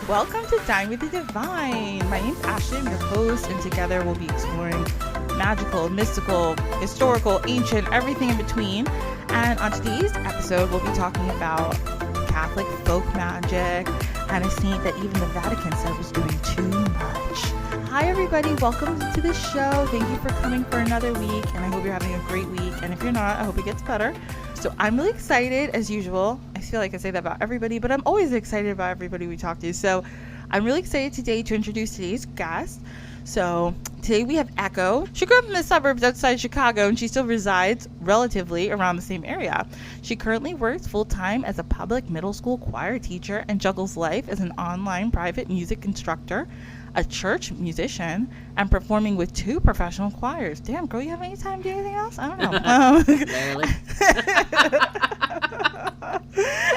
Welcome to Dine with the Divine. My name's Ashley, I'm your host, and together we'll be exploring magical, mystical, historical, ancient, everything in between. And on today's episode, we'll be talking about Catholic folk magic and a saint that even the Vatican said was doing too much. Hi everybody, welcome to the show. Thank you for coming for another week, and I hope you're having a great week. And if you're not, I hope it gets better. So I'm really excited, as usual. I feel like I say that about everybody, but I'm always excited about everybody we talk to. So I'm really excited today to introduce today's guest. So today we have Echo. She grew up in the suburbs outside Chicago, and she still resides relatively around the same area. She currently works full-time as a public middle school choir teacher and juggles life as an online private music instructor, a church musician, and performing with 2 professional choirs. Damn, girl, you have any time to do anything else? I don't know. Barely.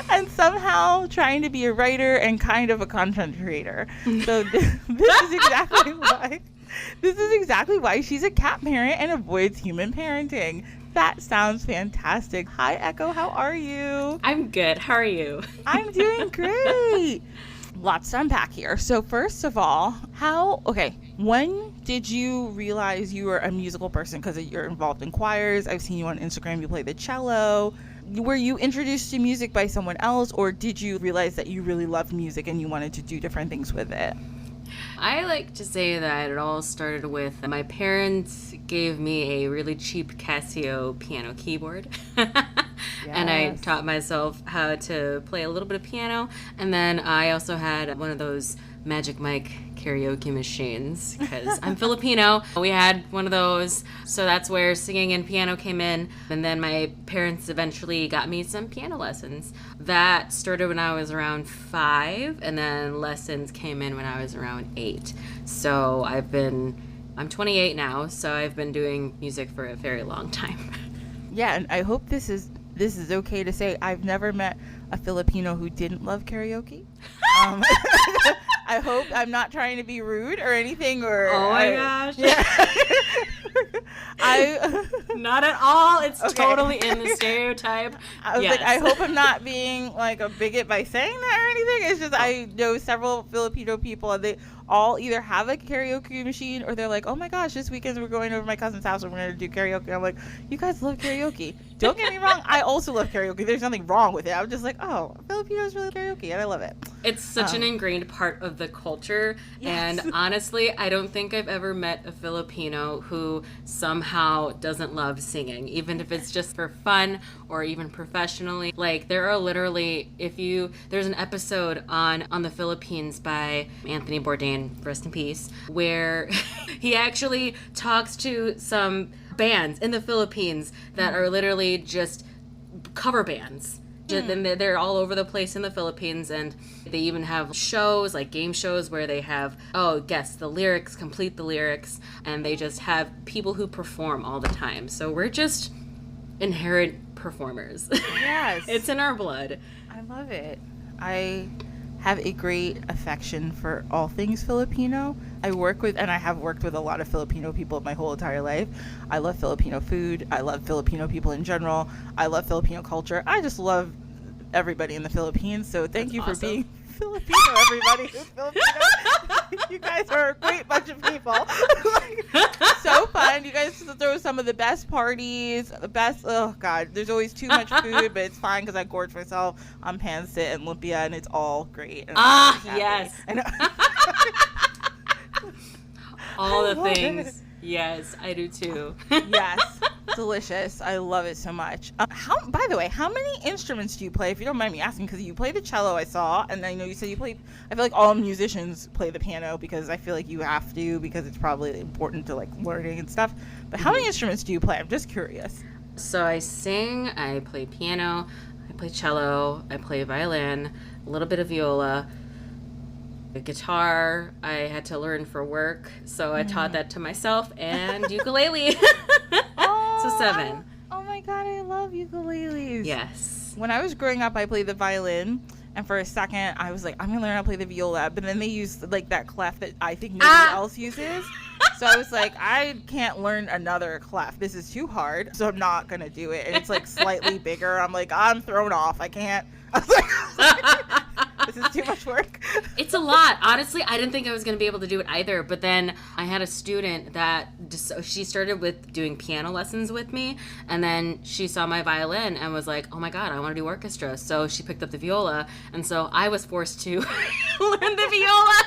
And somehow trying to be a writer and kind of a content creator. So this is exactly why she's a cat parent and avoids human parenting. That sounds fantastic. Hi, Echo. How are you? I'm good. How are you? I'm doing great. Lots to unpack here. So first of all, when did you realize you were a musical person? Because you're involved in choirs. I've seen you on Instagram. You play the cello. Were you introduced to music by someone else, or did you realize that you really loved music and you wanted to do different things with it? I like to say that it all started with my parents gave me a really cheap Casio piano keyboard. And I taught myself how to play a little bit of piano. And then I also had one of those Magic Mike karaoke machines because I'm Filipino. We had one of those. So that's where singing and piano came in. And then my parents eventually got me some piano lessons. That started when I was around 5, and then lessons came in when I was around 8. So I'm 28 now, so I've been doing music for a very long time. Yeah, and I hope this is okay to say. I've never met a Filipino who didn't love karaoke. I hope I'm not trying to be rude or anything. Oh my gosh. Yeah. Not at all. It's okay. Totally in the stereotype. I was I hope I'm not being like a bigot by saying that or anything. It's just I know several Filipino people, and they all either have a karaoke machine or they're like, oh my gosh, this weekend we're going over to my cousin's house and we're going to do karaoke. I'm like, you guys love karaoke. Don't get me wrong, I also love karaoke. There's nothing wrong with it. I'm just like, oh, Filipinos really love karaoke, and I love it. It's such an ingrained part of the culture. Yes. And honestly, I don't think I've ever met a Filipino who somehow doesn't love singing, even if it's just for fun or even professionally. Like, there are literally, there's an episode on the Philippines by Anthony Bourdain, rest in peace, where he actually talks to some bands in the Philippines that are literally just cover bands. They're all over the place in the Philippines, and they even have shows, like game shows, where they have, guess the lyrics, complete the lyrics, and they just have people who perform all the time. So we're just inherent performers. Yes. It's in our blood. I love it. I have a great affection for all things Filipino. I have worked with a lot of Filipino people my whole entire life. I love Filipino food. I love Filipino people in general. I love Filipino culture. I just love everybody in the Philippines. So thank you for being Filipino, everybody who's Filipino. You guys are a great bunch of people. So fun. You guys throw some of the best parties, oh God, there's always too much food, but it's fine because I gorge myself on pancit and lumpia, and it's all great. Yes. All the things. Yes, I do too. Yes. Delicious. I love it so much. By the way, how many instruments do you play, if you don't mind me asking? Because you play the cello, I saw, and I know you said you play. I feel like all musicians play the piano because I feel like you have to, because it's probably important to like learning and stuff. But how many instruments do you play? I'm just curious. So I sing, I play piano, I play cello, I play violin, a little bit of viola. Guitar I had to learn for work, so I taught that to myself, and ukulele. So 7. Oh my God, I love ukuleles. Yes. When I was growing up, I played the violin, and for a second I was like, I'm gonna learn how to play the viola, but then they used like that clef that I think nobody else uses. So I was like, I can't learn another clef. This is too hard, so I'm not gonna do it. And it's like slightly bigger. I'm like, I'm thrown off. I can't. I was like This is too much work. It's a lot. Honestly, I didn't think I was going to be able to do it either. But then I had a student that she started with doing piano lessons with me. And then she saw my violin and was like, oh my God, I want to do orchestra. So she picked up the viola. And so I was forced to learn the viola.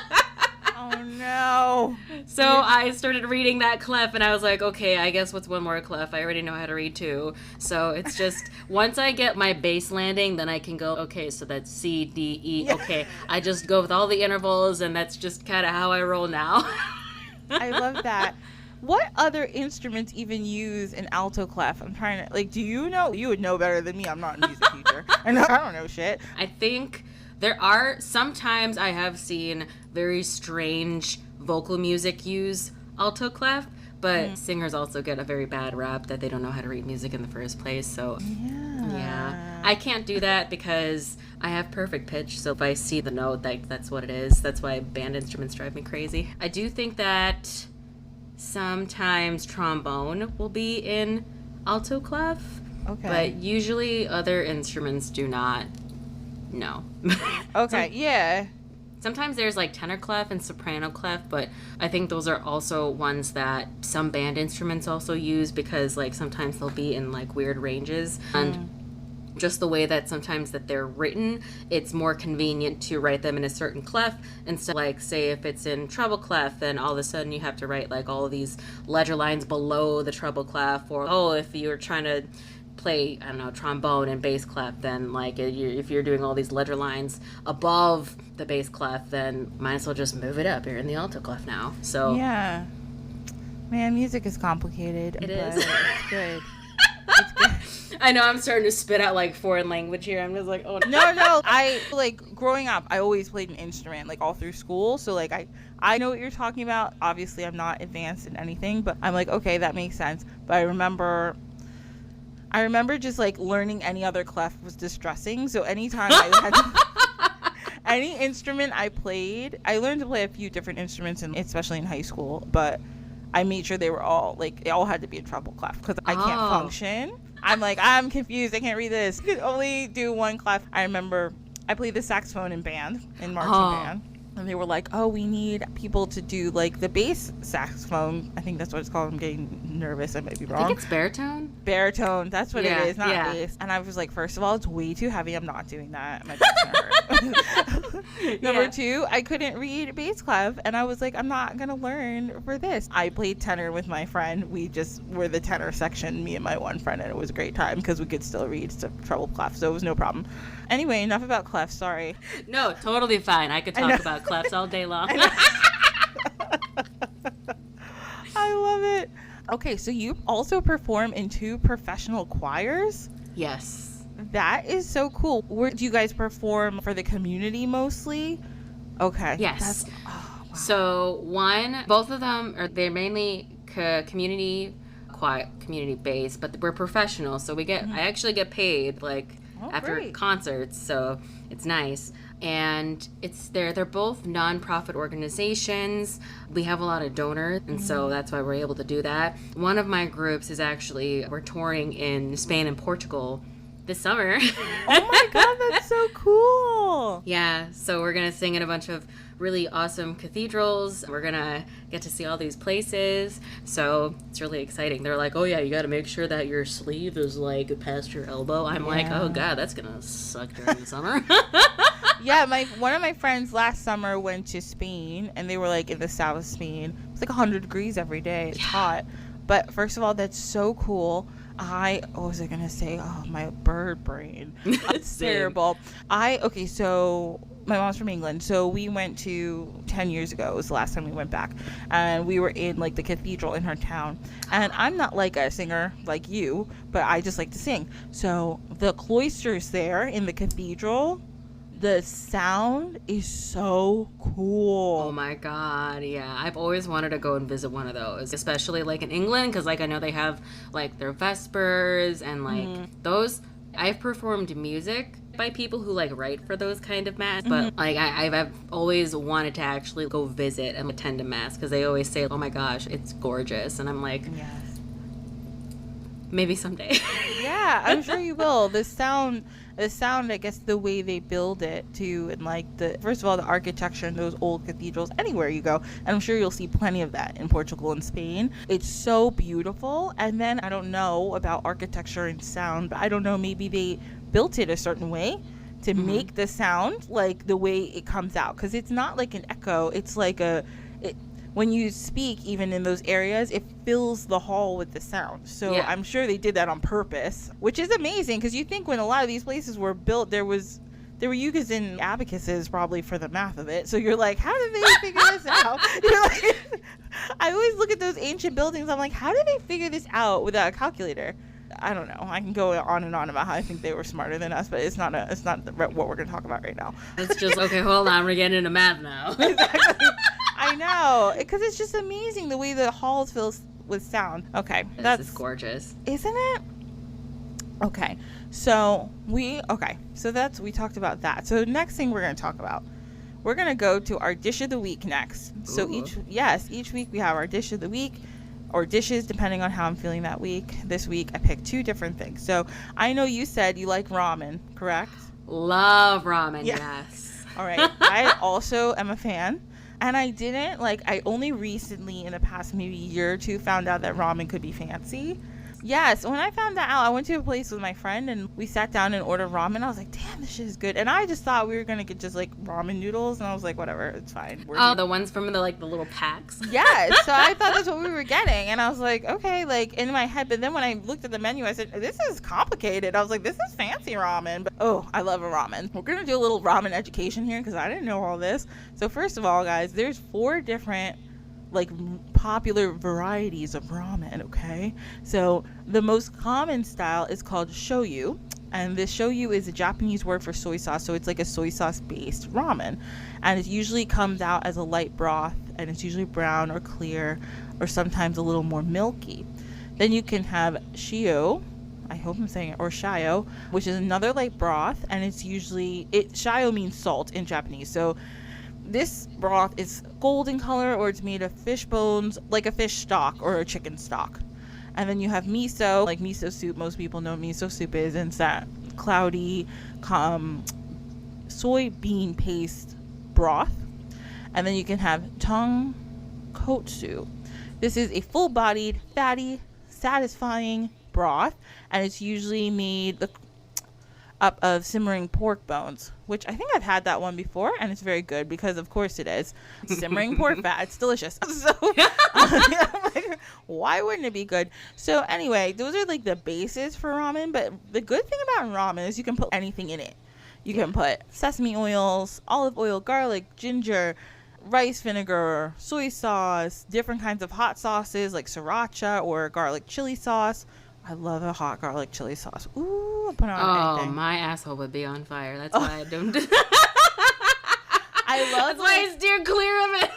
Oh no. So I started reading that clef and I was like, okay, I guess what's one more clef? I already know how to read two. So it's just, once I get my bass landing, then I can go, okay, so that's C, D, E. Yeah. Okay, I just go with all the intervals and that's just kind of how I roll now. I love that. What other instruments even use an alto clef? I'm trying to, like, do you know? You would know better than me. I'm not a music teacher. I don't know shit. I think there are, sometimes I have seen very strange vocal music use alto clef, but singers also get a very bad rap that they don't know how to read music in the first place. So yeah. I can't do that because I have perfect pitch. So if I see the note, that's what it is. That's why band instruments drive me crazy. I do think that sometimes trombone will be in alto clef, but usually other instruments do not. No. Okay, yeah. Sometimes there's like tenor clef and soprano clef, but I think those are also ones that some band instruments also use because like sometimes they'll be in like weird ranges. And just the way that sometimes that they're written, it's more convenient to write them in a certain clef instead, like say if it's in treble clef, then all of a sudden you have to write like all of these ledger lines below the treble clef, or if you're trying to play, I don't know, trombone and bass clef, then like if you're doing all these ledger lines above the bass clef, then might as well just move it up. You're in the alto clef now. So yeah, man, music is complicated. It is. It's good. It's good. I know I'm starting to spit out like foreign language here. I'm just like, oh no. I like growing up, I always played an instrument like all through school. So like I know what you're talking about. Obviously, I'm not advanced in anything, but I'm like, okay, that makes sense. But I remember just like learning any other clef was distressing. So anytime I had any instrument I played, I learned to play a few different instruments, and especially in high school. But I made sure they were all like, they all had to be in treble clef because I can't function. I'm like, I'm confused. I can't read this. I could only do one clef. I remember I played the saxophone in marching band. And they were like, oh, we need people to do like the bass saxophone. I think that's what it's called. I'm getting nervous. I might be wrong. I think it's baritone. Baritone. That's what it is, not bass. And I was like, first of all, it's way too heavy. I'm not doing that. My back's gonna hurt. Number two, I couldn't read bass clef. And I was like, I'm not going to learn for this. I played tenor with my friend. We just were the tenor section, me and my one friend. And it was a great time because we could still read treble clef. So it was no problem. Anyway, enough about clef. Sorry. No, totally fine. I could talk about clefs all day long. I love it. Okay, so you also perform in 2 professional choirs? Yes. That is so cool. Where do you guys perform for the community mostly? Okay. Yes. Wow. So both of them they're mainly community based, but we're professional. So I actually get paid like after concerts. So it's nice. And they're both nonprofit organizations. We have a lot of donors, and so that's why we're able to do that. One of my groups is we're touring in Spain and Portugal this summer. Oh my God, that's so cool. Yeah, so we're gonna sing in a bunch of really awesome cathedrals. We're gonna get to see all these places, so it's really exciting. They're like, oh yeah, you gotta make sure that your sleeve is like past your elbow. I'm like, oh God, that's gonna suck during the summer. Yeah, one of my friends last summer went to Spain, and they were like in the south of Spain. It's like 100 degrees every day. It's hot. But first of all, that's so cool. What was I going to say? Oh, my bird brain. It's terrible. So my mom's from England. So we went to 10 years ago. It was the last time we went back. And we were in like the cathedral in her town. And I'm not like a singer like you, but I just like to sing. So the cloisters there in the cathedral, the sound is so cool. Oh my God, yeah. I've always wanted to go and visit one of those, especially like in England, because like I know they have like their Vespers and like those. I've performed music by people who like write for those kind of mass, but like I've always wanted to actually go visit and attend a mass because they always say, oh my gosh, it's gorgeous. And I'm like, maybe someday. Yeah, I'm sure you will. The sound, the sound, I guess the way they build it too, and like first of all, the architecture in those old cathedrals anywhere you go, and I'm sure you'll see plenty of that in Portugal and Spain. It's so beautiful. And then I don't know about architecture and sound, but I don't know, maybe they built it a certain way to make the sound like the way it comes out, because it's not like an echo, it's like when you speak, even in those areas, it fills the hall with the sound. So yeah. I'm sure they did that on purpose, which is amazing, because you think when a lot of these places were built, there were yugas and abacuses probably for the math of it. So you're like, how did they figure this out? You're like, I always look at those ancient buildings, I'm like, how did they figure this out without a calculator? I don't know. I can go on and on about how I think they were smarter than us, but it's not what we're going to talk about right now. It's just, okay, hold on, we're getting into math now. Exactly. I know, because it's just amazing the way the halls fill with sound. Okay, this is gorgeous, isn't it? Okay, so we talked about that. So next thing we're going to talk about, we're going to go to our dish of the week next. So each week we have our dish of the week, or dishes, depending on how I'm feeling that week. This week I picked 2 different things. So I know you said you like ramen, correct? Love ramen, yes. All right, I also am a fan. And I only recently in the past maybe year or 2 found out that ramen could be fancy. Yes, when I found that out, I went to a place with my friend and we sat down and ordered ramen. I was like, damn, this shit is good. And I just thought we were going to get just like ramen noodles. And I was like, whatever, it's fine. The ones from the little packs? Yeah, so I thought that's what we were getting. And I was like, okay, like in my head. But then when I looked at the menu, I said, this is complicated. I was like, this is fancy ramen. But I love a ramen. We're going to do a little ramen education here because I didn't know all this. So first of all, guys, there's 4 different popular varieties of ramen, okay? So the most common style is called shoyu, and this shoyu is a Japanese word for soy sauce, so it's like a soy sauce based ramen, and it usually comes out as a light broth, and it's usually brown or clear or sometimes a little more milky. Then you can have shio, I hope I'm saying it, or shio, which is another light broth, and it's usually shio means salt in Japanese, so this broth is golden color, or it's made of fish bones, like a fish stock or a chicken stock. And then you have miso, like miso soup. Most people know what miso soup is, and it's that cloudy soybean paste broth. And then you can have tonkotsu. This is a full-bodied, fatty, satisfying broth, and it's usually made up of simmering pork bones, which I think I've had that one before, and it's very good because of course it is simmering pork fat. It's delicious. So why wouldn't it be good? So anyway, those are like the bases for ramen, but the good thing about ramen is you can put anything in it. You can put sesame oils, olive oil, garlic, ginger, rice vinegar, soy sauce, different kinds of hot sauces like sriracha or garlic chili sauce. I love a hot garlic chili sauce. Ooh, I'll put it on anything. My asshole would be on fire. That's why I don't. That's why I steer clear of it.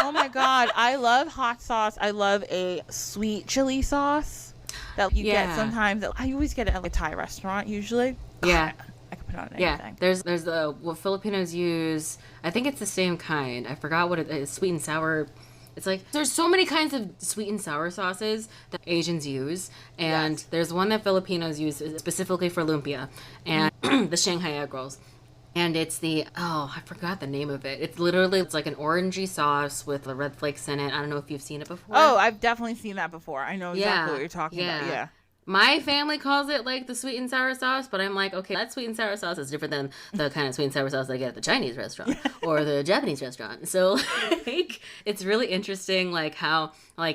Oh my god, I love hot sauce. I love a sweet chili sauce that you get sometimes. I always get it at a Thai restaurant usually. Yeah. I can put it on anything. There's what Filipinos use. I think it's the same kind. I forgot what it is. Sweet and sour. It's like there's so many kinds of sweet and sour sauces that Asians use, and there's one that Filipinos use specifically for lumpia and the Shanghai egg rolls. And it's I forgot the name of it. It's like an orangey sauce with the red flakes in it. I don't know if you've seen it before. Oh, I've definitely seen that before. I know exactly what you're talking about. Yeah. My family calls it like the sweet and sour sauce, but I'm like, okay, that sweet and sour sauce is different than the kind of sweet and sour sauce I get at the Chinese restaurant or the Japanese restaurant. So it's really interesting how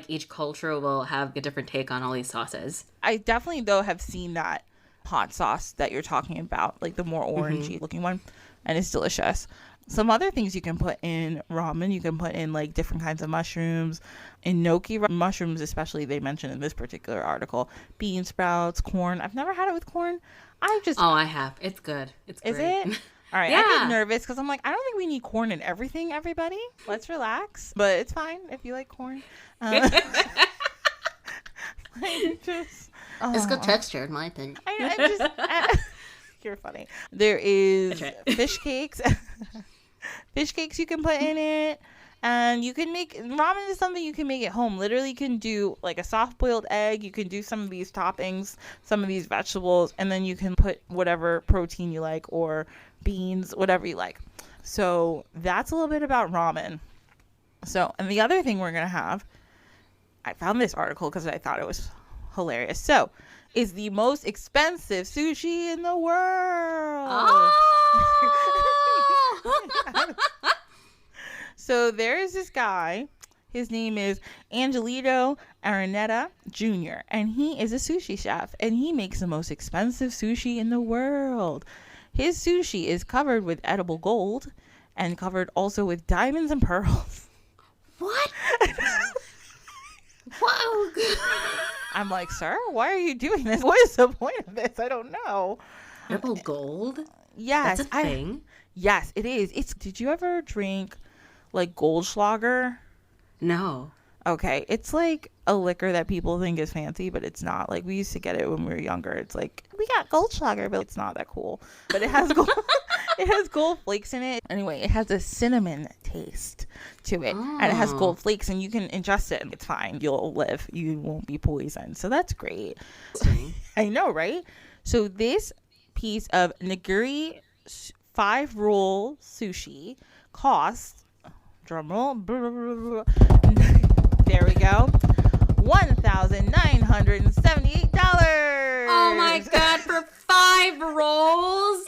each culture will have a different take on all these sauces. I definitely though have seen that hot sauce that you're talking about, like the more orangey looking one, and it's delicious. Some other things you can put in ramen, you can put in like different kinds of mushrooms, enoki mushrooms especially, they mentioned in this particular article, bean sprouts, corn. I've never had it with corn. I have. It's good. It's great. Is it? All right. Yeah. I get nervous because I'm like, I don't think we need corn in everything, everybody. Let's relax. But it's fine if you like corn. It's good texture in my opinion. You're funny. There is fish cakes. Fish cakes you can put in it. And you can make ramen is something you can make at home. Literally, you can do like a soft boiled egg. You can do some of these toppings, some of these vegetables, and then you can put whatever protein you like or beans, whatever you like. So that's a little bit about ramen. So, and the other thing we're going to have, I found this article because I thought it was hilarious. So, is the most expensive sushi in the world. Oh! So there's this guy. His name is Angelito Araneta Jr. And he is a sushi chef. And he makes the most expensive sushi in the world. His sushi is covered with edible gold and covered also with diamonds and pearls. What? Whoa. I'm like, sir, why are you doing this? What is the point of this? I don't know. Edible gold? Yes. That's a thing? Yes, it is. Did you ever drink like Goldschlager? No. Okay, it's like a liquor that people think is fancy, but it's not. Like, we used to get it when we were younger. It's like, we got Goldschlager, but it's not that cool. But it has gold, it has gold flakes in it. Anyway, it has a cinnamon taste to it, and it has gold flakes, and you can ingest it, and it's fine. You'll live. You won't be poisoned. So that's great. I know, right? So this piece of nigiri 5-roll sushi costs, drumroll, there we go, $1,978. Oh my god, for 5 rolls?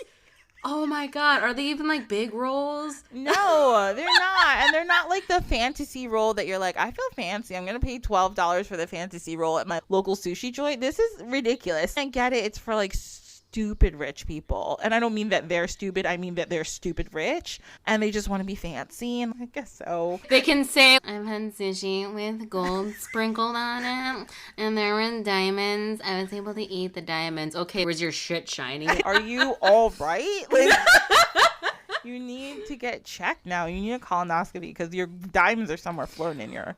Oh my god, are they even like big rolls? No, they're not. And they're not like the fantasy roll that you're like, I feel fancy, I'm gonna pay $12 for the fantasy roll at my local sushi joint. This is ridiculous. I get it, it's for like stupid rich people, and I don't mean that they're stupid, I mean that they're stupid rich and they just want to be fancy. And I guess so. They can say, I've had sushi with gold sprinkled on it, and there were diamonds. I was able to eat the diamonds. Okay, where's your shit shiny? Are you all right? Like, you need to get checked now. You need a colonoscopy because your diamonds are somewhere floating in your...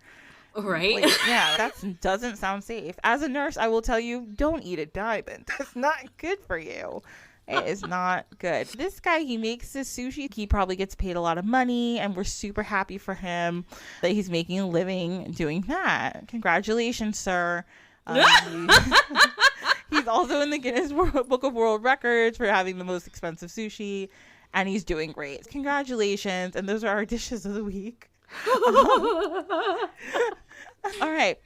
Right? Like, yeah, that doesn't sound safe. As a nurse, I will tell you, don't eat a diamond. That's not good for you. It is not good. This guy, he makes this sushi. He probably gets paid a lot of money, and we're super happy for him that he's making a living doing that. Congratulations, sir. He's also in the Guinness Book of World Records for having the most expensive sushi, and he's doing great. Congratulations. And those are our dishes of the week. All right.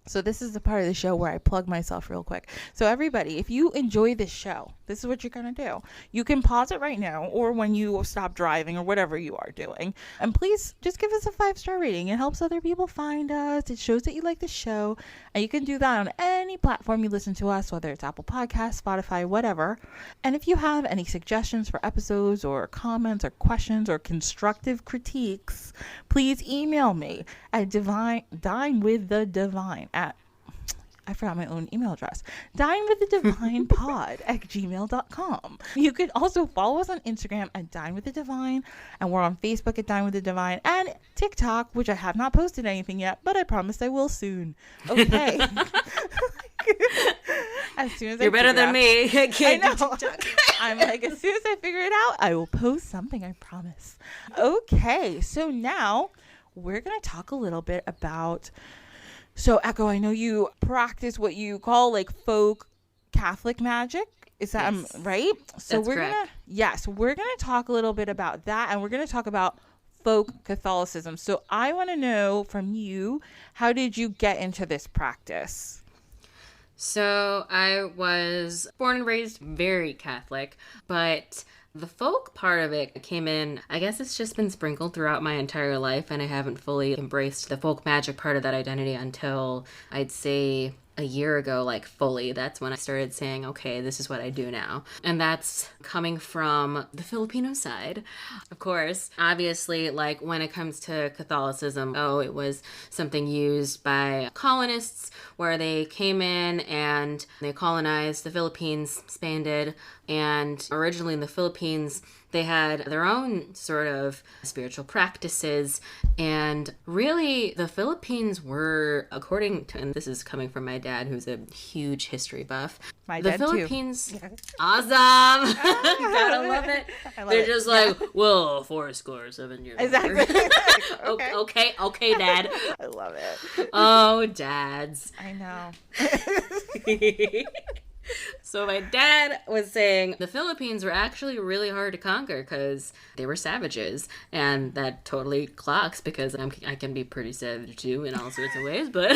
So this is the part of the show where I plug myself real quick. So everybody, if you enjoy this show, this is what you're going to do. You can pause it right now or when you stop driving or whatever you are doing. And please just give us a 5-star rating. It helps other people find us. It shows that you like the show. And you can do that on any platform you listen to us, whether it's Apple Podcasts, Spotify, whatever. And if you have any suggestions for episodes or comments or questions or constructive critiques, please email me at dinewiththedivine at, I forgot my own email address, dinewiththedivinepod@gmail.com. You could also follow us on Instagram at dinewiththedivine, and we're on Facebook at dinewiththedivine, and TikTok, which I have not posted anything yet, but I promise I will soon. Okay. As soon as you're better than me. I can't I know. do TikTok. I'm like, as soon as I figure it out, I will post something, I promise. Okay, so now we're going to talk a little bit about, so Echo, I know you practice what you call like folk Catholic magic. Is that right? So That's we're correct. we're going to talk a little bit about that, and we're going to talk about folk Catholicism. So I want to know from you, how did you get into this practice? So I was born and raised very Catholic, but the folk part of it came in, I guess it's just been sprinkled throughout my entire life, and I haven't fully embraced the folk magic part of that identity until I'd say a year ago, like fully. That's when I started saying, okay, this is what I do now. And that's coming from the Filipino side. Of course, obviously, like when it comes to Catholicism, it was something used by colonists where they came in and they colonized the Philippines, Spain did. And originally in the Philippines, They had their own sort of spiritual practices. And really, the Philippines were, according to, and this is coming from my dad, who's a huge history buff. My the dad Philippines, too. awesome. Gotta love it. They're just like, well, 7 years. Exactly. Okay, Dad. I love it. Oh, dads. I know. So my dad was saying the Philippines were actually really hard to conquer because they were savages, and that totally clocks because I can be pretty savage too in all sorts of ways, but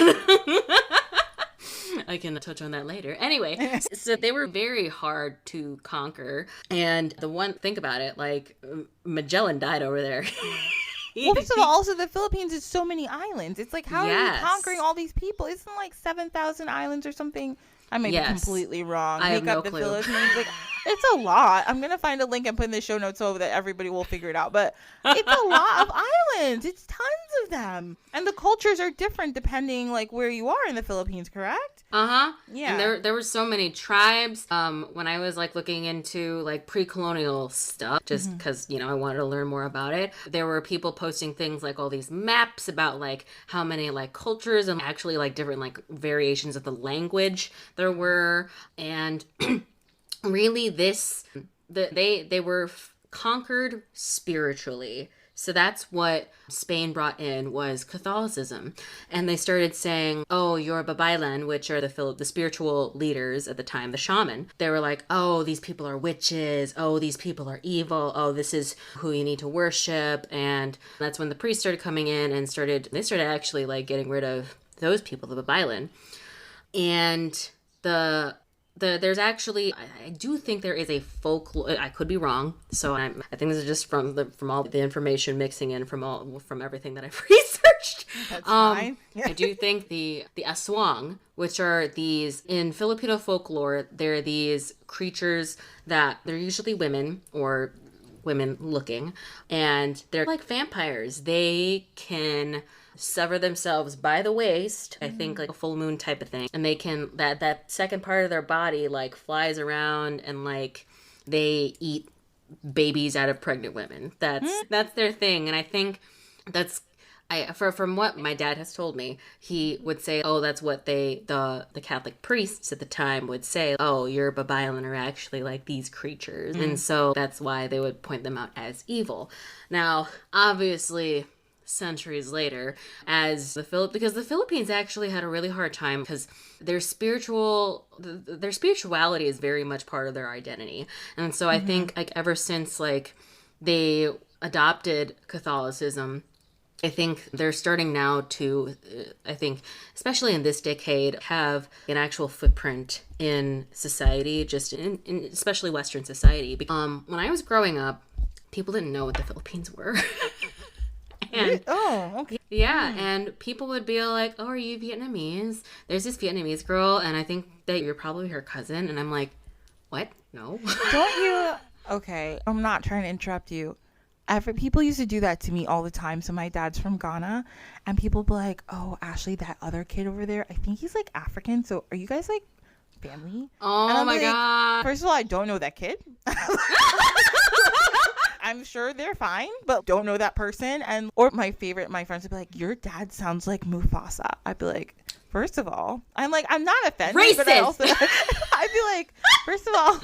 I can touch on that later. Anyway, so they were very hard to conquer, and think about it, like Magellan died over there. Well, first of all, also the Philippines is so many islands. It's like, how are you conquering all these people? Isn't like 7,000 islands or something? I may be completely wrong. I have no the clue. Philippines. Like, it's a lot. I'm gonna find a link and put in the show notes so that everybody will figure it out. But it's a lot of islands. It's tons of them, and the cultures are different depending like where you are in the Philippines. Correct? Yeah. And there were so many tribes. When I was like looking into like pre-colonial stuff, just because I wanted to learn more about it, there were people posting things like all these maps about like how many like cultures and actually like different like variations of the language there were, and really they were conquered spiritually. So that's what Spain brought in, was Catholicism. And they started saying, oh, you're Babaylan, which are the spiritual leaders at the time, the shaman. They were like, oh, these people are witches. Oh, these people are evil. Oh, this is who you need to worship. And that's when the priests started coming in and they started actually like getting rid of those people, the Babaylan. And there's actually, I do think there is a folklore. I could be wrong, so I think this is just from all the information mixing in from everything that I've researched. That's fine. I do think the aswang, which are these in Filipino folklore, they're these creatures that they're usually women or women looking, and they're like vampires. They can sever themselves by the waist, I think like a full moon type of thing, and they can that second part of their body like flies around, and like they eat babies out of pregnant women. That's their thing. And I think that's from what my dad has told me, he would say, oh, that's what the Catholic priests at the time would say, oh, your Babaylan are actually like these creatures. And so that's why they would point them out as evil. Now, obviously, centuries later, because the Philippines actually had a really hard time because their spirituality is very much part of their identity. And so I think like ever since like they adopted Catholicism, I think they're starting now to, I think, especially in this decade, have an actual footprint in society, just in especially Western society. When I was growing up, people didn't know what the Philippines were. And, okay. Yeah, and people would be like, oh, are you Vietnamese? There's this Vietnamese girl, and I think that you're probably her cousin. And I'm like, what? No. Don't you? Okay, I'm not trying to interrupt you. People used to do that to me all the time. So my dad's from Ghana, and people would be like, oh, Ashley, that other kid over there, I think he's like African. So are you guys like family? Oh my God. First of all, I don't know that kid. I'm sure they're fine, but don't know that person. Or my friends would be like, your dad sounds like Mufasa. I'd be like, first of all, I'm not offended. Racist. But I'd be like, first of all,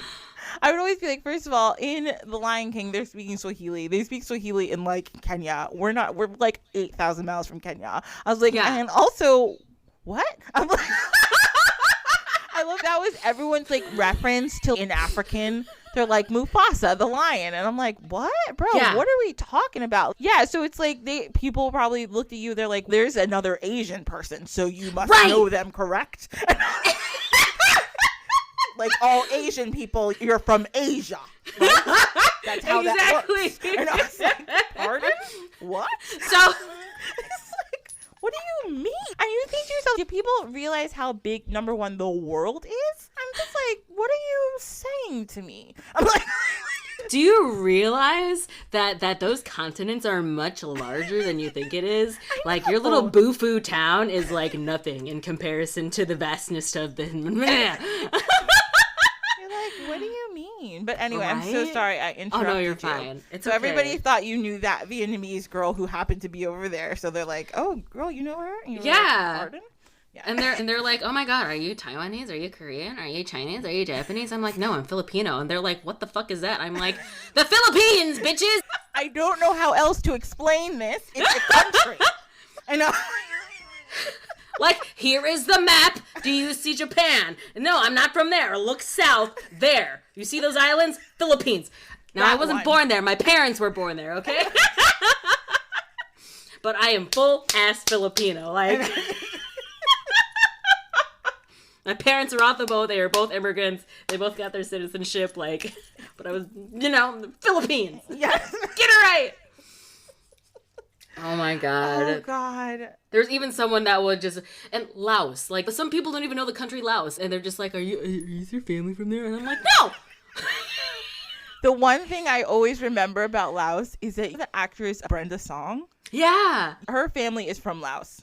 I would always be like, first of all, in The Lion King, they're speaking Swahili. They speak Swahili in like Kenya. We're like 8,000 miles from Kenya. I was like, and also, what? I'm like, I love that was everyone's like reference to in African. They're like Mufasa, the lion. And I'm like, what? Bro, what are we talking about? Yeah, so it's like people probably looked at you. They're like, there's another Asian person, so you must know them, correct? Like all Asian people, you're from Asia. Right? That's how that works. And I was like, pardon? What? So... It's like, what do you mean? And you think to yourself, do people realize how big, number one, the world is? I'm just like, what are you saying to me? I'm like... Do you realize that those continents are much larger than you think it is? Like, your little Bufu town is like nothing in comparison to the vastness of the... You're like, what do you mean? insane. But anyway, I'm so Right? sorry I interrupted Oh, no, you're you. fine. It's So okay. everybody thought you knew that Vietnamese girl who happened to be over there. So they're like, "Oh, girl, you know her?" And you were Yeah. like, pardon? Yeah. And they're like, oh my God, are you Taiwanese? Are you Korean? Are you Chinese? Are you Japanese? I'm like, no, I'm Filipino. And they're like, what the fuck is that? I'm like, the Philippines, bitches. I don't know how else to explain this. It's a country. I know. Like, here is the map. Do you see Japan? No, I'm not from there. Look south. There. You see those islands? Philippines. Now, That I wasn't one. born there. My parents were born there, okay? But I am full-ass Filipino. Like, my parents are off the boat. They are both immigrants. They both got their citizenship. Like, but I was, the Philippines. Yes. Get it right. Oh my God. Oh God. There's even someone that would just, and Laos, like some people don't even know the country Laos, and they're just like, is your family from there? And I'm like, no. The one thing I always remember about Laos is that the actress Brenda Song, Yeah. her family is from Laos.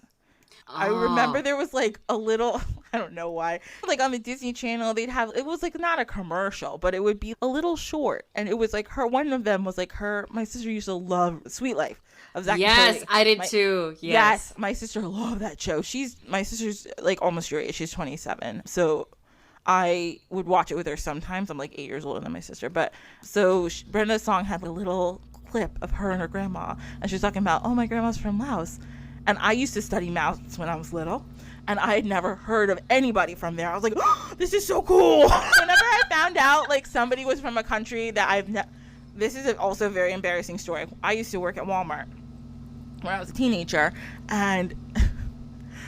I Oh. remember there was like a little, I don't know why, like on the Disney Channel, they'd have, it was like not a commercial, but it would be a little short. And it was like one of them was like my sister used to love Sweet Life of Zach and Yes, Cody. I did too. Yes, my sister loved that show. My sister's like almost your age. She's 27. So I would watch it with her sometimes. I'm like 8 years older than my sister. But so Brenda's song had a little clip of her and her grandma. And she was talking about, oh, my grandma's from Laos. And I used to study Laos when I was little. And I had never heard of anybody from there. I was like, oh, this is so cool. Whenever I found out like somebody was from a country that this is also a very embarrassing story. I used to work at Walmart when I was a teenager, and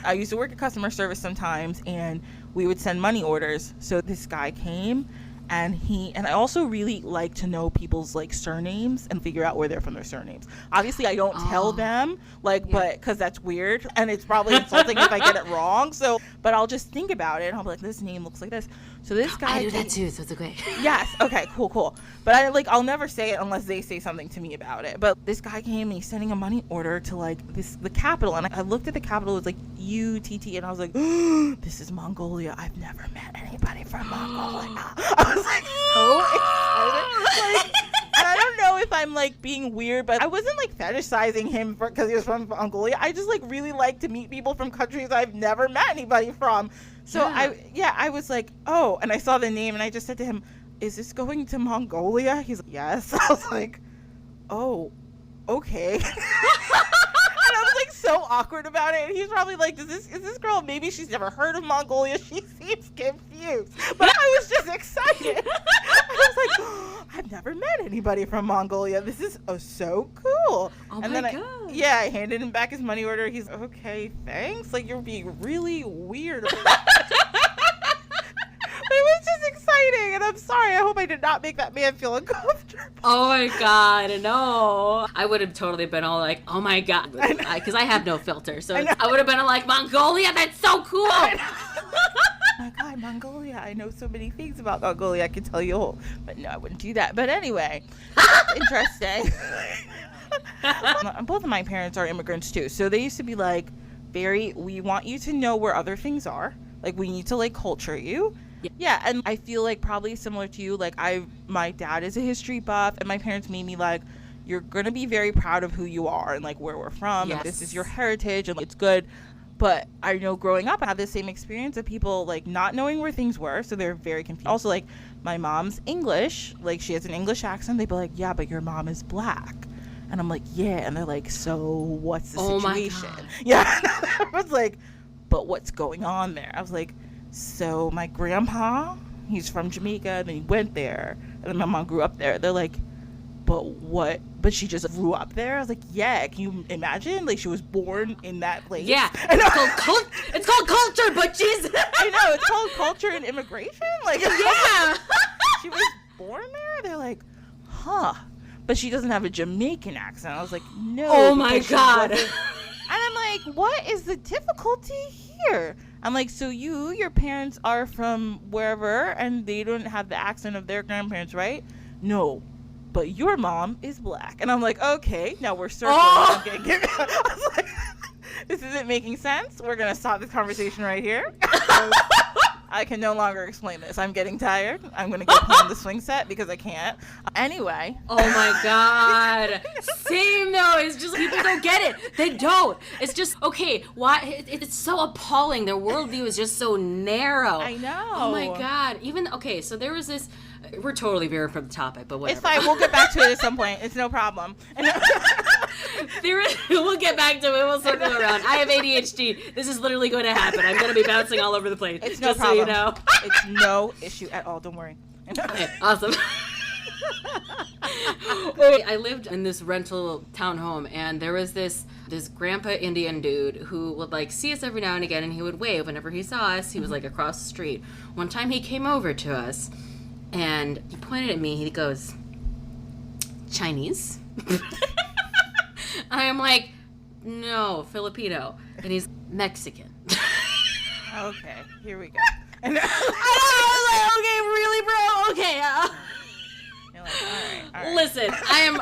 I used to work at customer service sometimes, and we would send money orders. So this guy came, and I also really like to know people's like surnames and figure out where they're from their surnames. Obviously I don't tell them but because that's weird and it's probably insulting if I get it wrong. So but I'll just think about it and I'll be like, this name looks like this. So this guy, I do that too, so it's okay. yes, okay, cool. But I'll never say it unless they say something to me about it. But this guy came and he's sending a money order to like the capital, and I looked at the capital, it was like UTT, and I was like, oh, this is Mongolia. I've never met anybody from Mongolia. I was like so excited. And I don't know if I'm like being weird, but I wasn't like fetishizing him because he was from Mongolia. I just like really like to meet people from countries I've never met anybody from. So I was like, oh, and I saw the name and I just said to him, is this going to Mongolia? He's like, yes. I was like, oh, okay. And I was like so awkward about it. And he's probably like, is this girl, maybe she's never heard of Mongolia. She seems confused. But I was just excited. I was like, oh, I've never met anybody from Mongolia. This is so cool. Oh and my then God. I handed him back his money order. He's okay, thanks. Like, you're being really weird about it. It was just exciting, and I'm sorry. I hope I did not make that man feel uncomfortable. Oh my God, no. I would have totally been all like, oh my God, because I have no filter. So I would have been like, Mongolia, that's so cool. Oh my God, Mongolia. I know so many things about Mongolia. I could tell you all. But no, I wouldn't do that. But anyway, interesting. Both of my parents are immigrants too. So they used to be like, we want you to know where other things are. Like, we need to like culture you. Yeah, and I feel like probably similar to you, like my dad is a history buff, and my parents made me like, you're gonna be very proud of who you are and like where we're from, and this is your heritage, and it's good. But I know growing up, I had the same experience of people like not knowing where things were, so they're very confused. Also, like my mom's English, like she has an English accent, they'd be like, yeah, but your mom is black. And I'm like, yeah, and they're like, so what's the situation? My God. Yeah, I was like, but what's going on there? I was like, so my grandpa, he's from Jamaica, and he went there, and then my mom grew up there. They're like, but she just grew up there? I was like, yeah, can you imagine? Like, she was born in that place. Yeah, it's called culture, but she's... I know, it's called culture and immigration. Like, yeah. She was born there? They're like, huh. But she doesn't have a Jamaican accent. I was like, no. Oh my God. And I'm like, what is the difficulty here? I'm like, so your parents are from wherever and they don't have the accent of their grandparents, right? No, but your mom is black. And I'm like, okay, now we're circling. Oh. I was like, this isn't making sense. We're going to stop this conversation right here. I can no longer explain this. I'm getting tired. I'm going to go play on the swing set because I can't. Anyway. Oh my God. Same though. It's just people don't get it. They don't. It's just, okay, why? It's so appalling. Their worldview is just so narrow. I know. Oh my God. Okay, so there was this, we're totally veering from the topic, but whatever. It's fine. We'll get back to it at some point. It's no problem. We'll get back to it. We'll circle around. I have ADHD. This is literally going to happen. I'm going to be bouncing all over the place. It's no just problem. So you know. It's no issue at all. Don't worry. Okay, awesome. I lived in this rental townhome, and there was this grandpa Indian dude who would like see us every now and again, and he would wave whenever he saw us. He was like across the street. One time he came over to us, and he pointed at me. He goes, "Chinese?" I am like, "No, Filipino," and he's Mexican. Okay, here we go. I was like, okay, really, bro? Okay. You're like, all right. Listen, and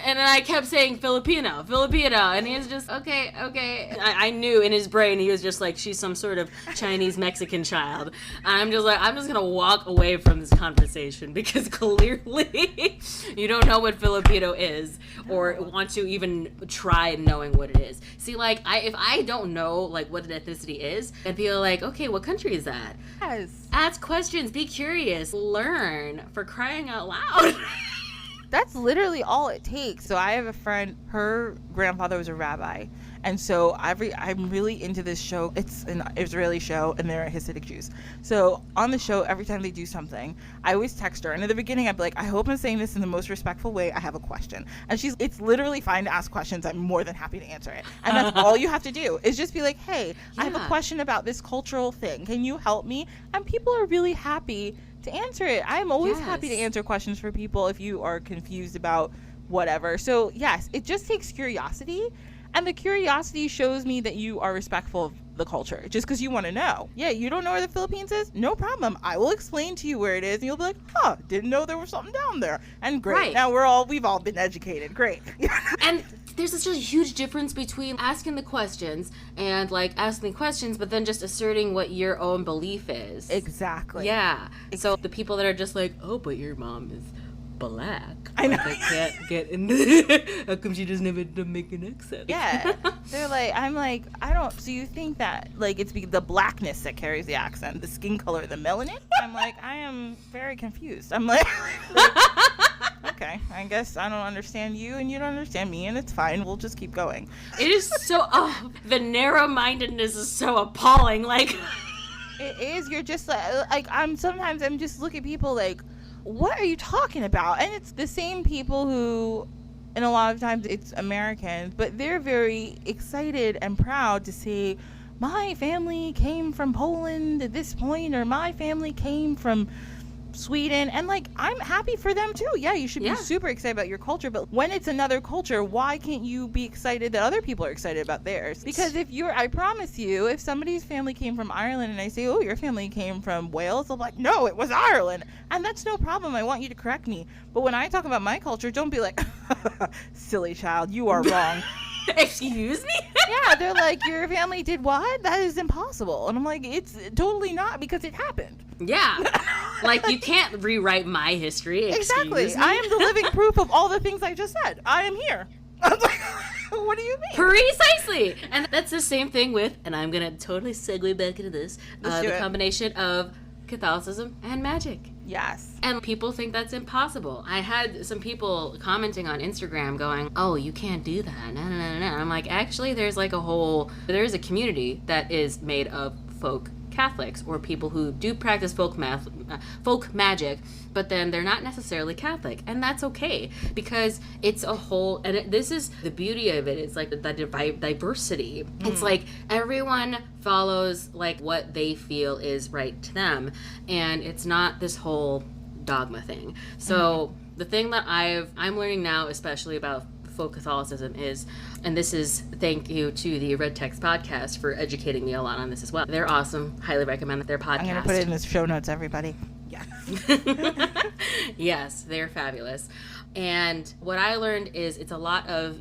then I kept saying Filipino, and he was just, okay. I knew in his brain he was just like, she's some sort of Chinese Mexican child. And I'm just like, I'm just gonna walk away from this conversation because clearly you don't know what Filipino is or want to even try knowing what it is. See, like, if I don't know like what an ethnicity is, I'd be like, okay, what country is that? Yes. Ask questions, be curious, learn, for crying out loud. That's literally all it takes. So I have a friend, her grandfather was a rabbi. And so I'm really into this show. It's an Israeli show, and they're Hasidic Jews. So on the show, every time they do something, I always text her. And at the beginning, I'd be like, I hope I'm saying this in the most respectful way. I have a question. And it's literally fine to ask questions. I'm more than happy to answer it. And that's all you have to do is just be like, hey, I have a question about this cultural thing. Can you help me? And people are really happy to answer it. I'm always happy to answer questions for people if you are confused about whatever. So yes, it just takes curiosity. And the curiosity shows me that you are respectful of the culture just because you want to know. Yeah, you don't know where the Philippines is? No problem. I will explain to you where it is, and you'll be like, huh, didn't know there was something down there. And great. Right. Now we've all been educated. Great. And there's such a huge difference between asking the questions and like asking questions, but then just asserting what your own belief is. Exactly. Yeah. So the people that are just like, oh, but your mom is black. I know. I can't get into how come she doesn't even make an accent? Yeah. They're like, I'm like, I don't, so you think that like it's the blackness that carries the accent, the skin color, the melanin? I'm like, I am very confused. I'm like okay, I guess I don't understand you and you don't understand me, and it's fine. We'll just keep going. It is so, the narrow-mindedness is so appalling. Like, it is. You're just like I'm just look at people like, what are you talking about? And it's the same people who, and a lot of times it's Americans, but they're very excited and proud to say, my family came from Poland at this point, or my family came from Sweden. And like, I'm happy for them too. Yeah, you should be super excited about your culture, but when it's another culture, why can't you be excited that other people are excited about theirs? Because I promise you, if somebody's family came from Ireland and I say, oh, your family came from Wales, they'll be like, no, it was Ireland. And that's no problem. I want you to correct me. But when I talk about my culture, don't be like, silly child, you are wrong. Excuse me? Yeah, they're like, your family did what? That is impossible. And I'm like, it's totally not, because it happened. Yeah. Like, you can't rewrite my history. Exactly. I am the living proof of all the things I just said. I am here. I was like, what do you mean? Precisely. And that's the same thing with, and I'm going to totally segue back into this, the combination of Catholicism and magic. Yes. And people think that's impossible. I had some people commenting on Instagram going, oh, you can't do that. No. I'm like, actually, there's a community that is made of folk Catholics or people who do practice folk magic, but then they're not necessarily Catholic, and that's okay because it's a whole. And this is the beauty of it. It's like the diversity. It's like everyone follows like what they feel is right to them, and it's not this whole dogma thing. So the thing that I'm learning now, especially about folk Catholicism, is, and this is thank you to the Red Text podcast for educating me a lot on this as well. They're awesome. Highly recommend their podcast. I'm going to put it in the show notes, everybody. Yeah. Yes, they're fabulous. And what I learned is it's a lot of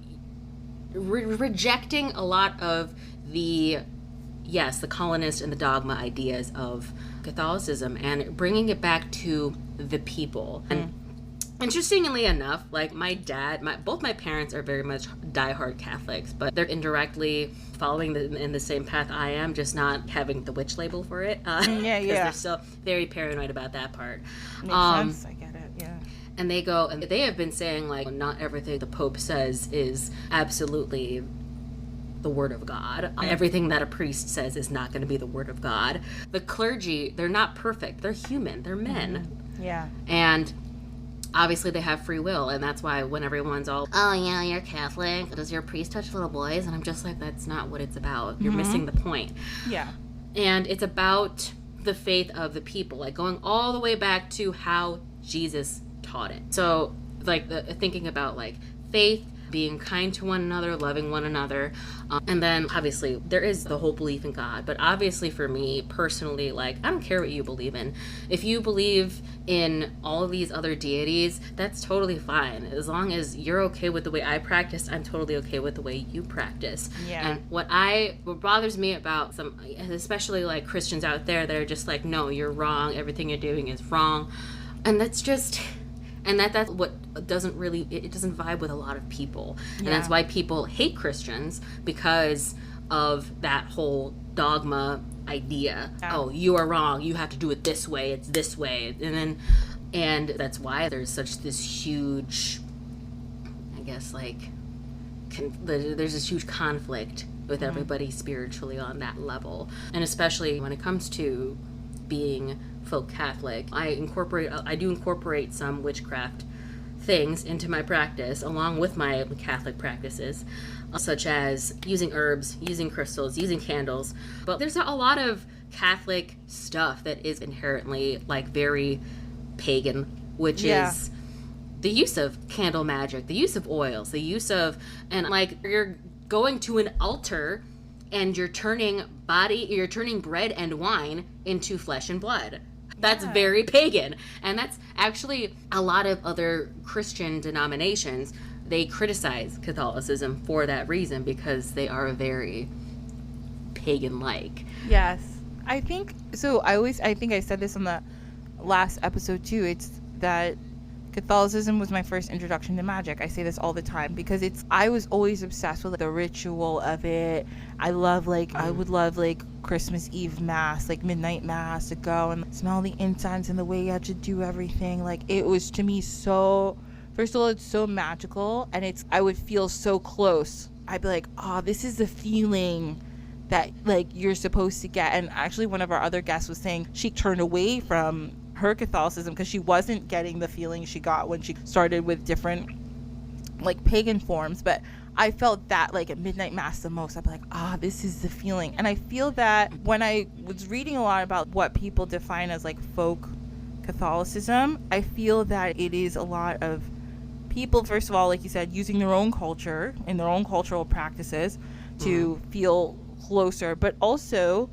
rejecting a lot of the colonist and the dogma ideas of Catholicism and bringing it back to the people. And interestingly enough, like my dad, both my parents are very much diehard Catholics, but they're indirectly following in the same path I am, just not having the witch label for it. Because they're still very paranoid about that part. Makes sense. I get it. Yeah. And they go, and they have been saying, like, not everything the Pope says is absolutely the word of God. Everything that a priest says is not going to be the word of God. The clergy, they're not perfect. They're human. They're men. Yeah. And obviously they have free will, and that's why when everyone's all, oh yeah, you're Catholic, does your priest touch little boys? And I'm just like, that's not what it's about. You're missing the point. Yeah. And it's about the faith of the people, like going all the way back to how Jesus taught it. So like thinking about like faith, being kind to one another, loving one another, and then obviously there is the whole belief in God. But obviously for me personally, like, I don't care what you believe in. If you believe in all of these other deities, that's totally fine. As long as you're okay with the way I practice, I'm totally okay with the way you practice. Yeah. And what bothers me about some, especially like Christians out there that are just like, no, you're wrong, everything you're doing is wrong, and that's just. And that's what doesn't really, it doesn't vibe with a lot of people. And that's why people hate Christians, because of that whole dogma idea. Yeah. Oh, you are wrong. You have to do it this way. It's this way. And that's why there's such this huge, I guess, like, there's this huge conflict with everybody spiritually on that level. And especially when it comes to being folk Catholic, I do incorporate some witchcraft things into my practice along with my Catholic practices, such as using herbs, using crystals, using candles. But there's a lot of Catholic stuff that is inherently like very pagan, which is the use of candle magic, the use of oils, the use of, and like you're going to an altar and you're turning bread and wine into flesh and blood. That's very pagan. And that's actually a lot of other Christian denominations. They criticize Catholicism for that reason, because they are very pagan-like. Yes. I think I said this on the last episode too. It's that Catholicism was my first introduction to magic. I say this all the time because I was always obsessed with the ritual of it. I would love Christmas Eve mass, like midnight mass, to go and smell the incense and the way you had to do everything. Like, it was to me so, first of all, it's so magical, and I would feel so close. I'd be like, oh, this is the feeling that like you're supposed to get. And actually one of our other guests was saying she turned away from her Catholicism because she wasn't getting the feeling she got when she started with different like pagan forms. But I felt that like at midnight mass the most. I'd be like, this is the feeling. And I feel that when I was reading a lot about what people define as like folk Catholicism, I feel that it is a lot of people, first of all, like you said, using their own culture and their own cultural practices to feel closer. But also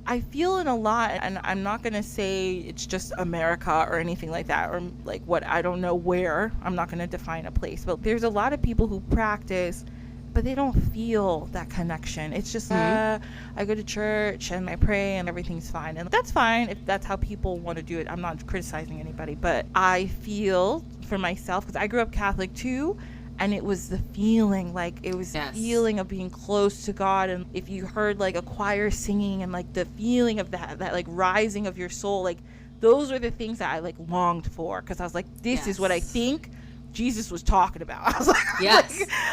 I feel in a lot, and I'm not going to say it's just America or anything like that, or like what, I don't know where, I'm not going to define a place, but there's a lot of people who practice, but they don't feel that connection. It's just, I go to church and I pray and everything's fine. And that's fine if that's how people want to do it. I'm not criticizing anybody, but I feel for myself, because I grew up Catholic too, and it was the feeling, like it was the feeling of being close to God. And if you heard like a choir singing and like the feeling of that like rising of your soul, like those were the things that I like longed for, because I was like, this is what I think Jesus was talking about. I was like,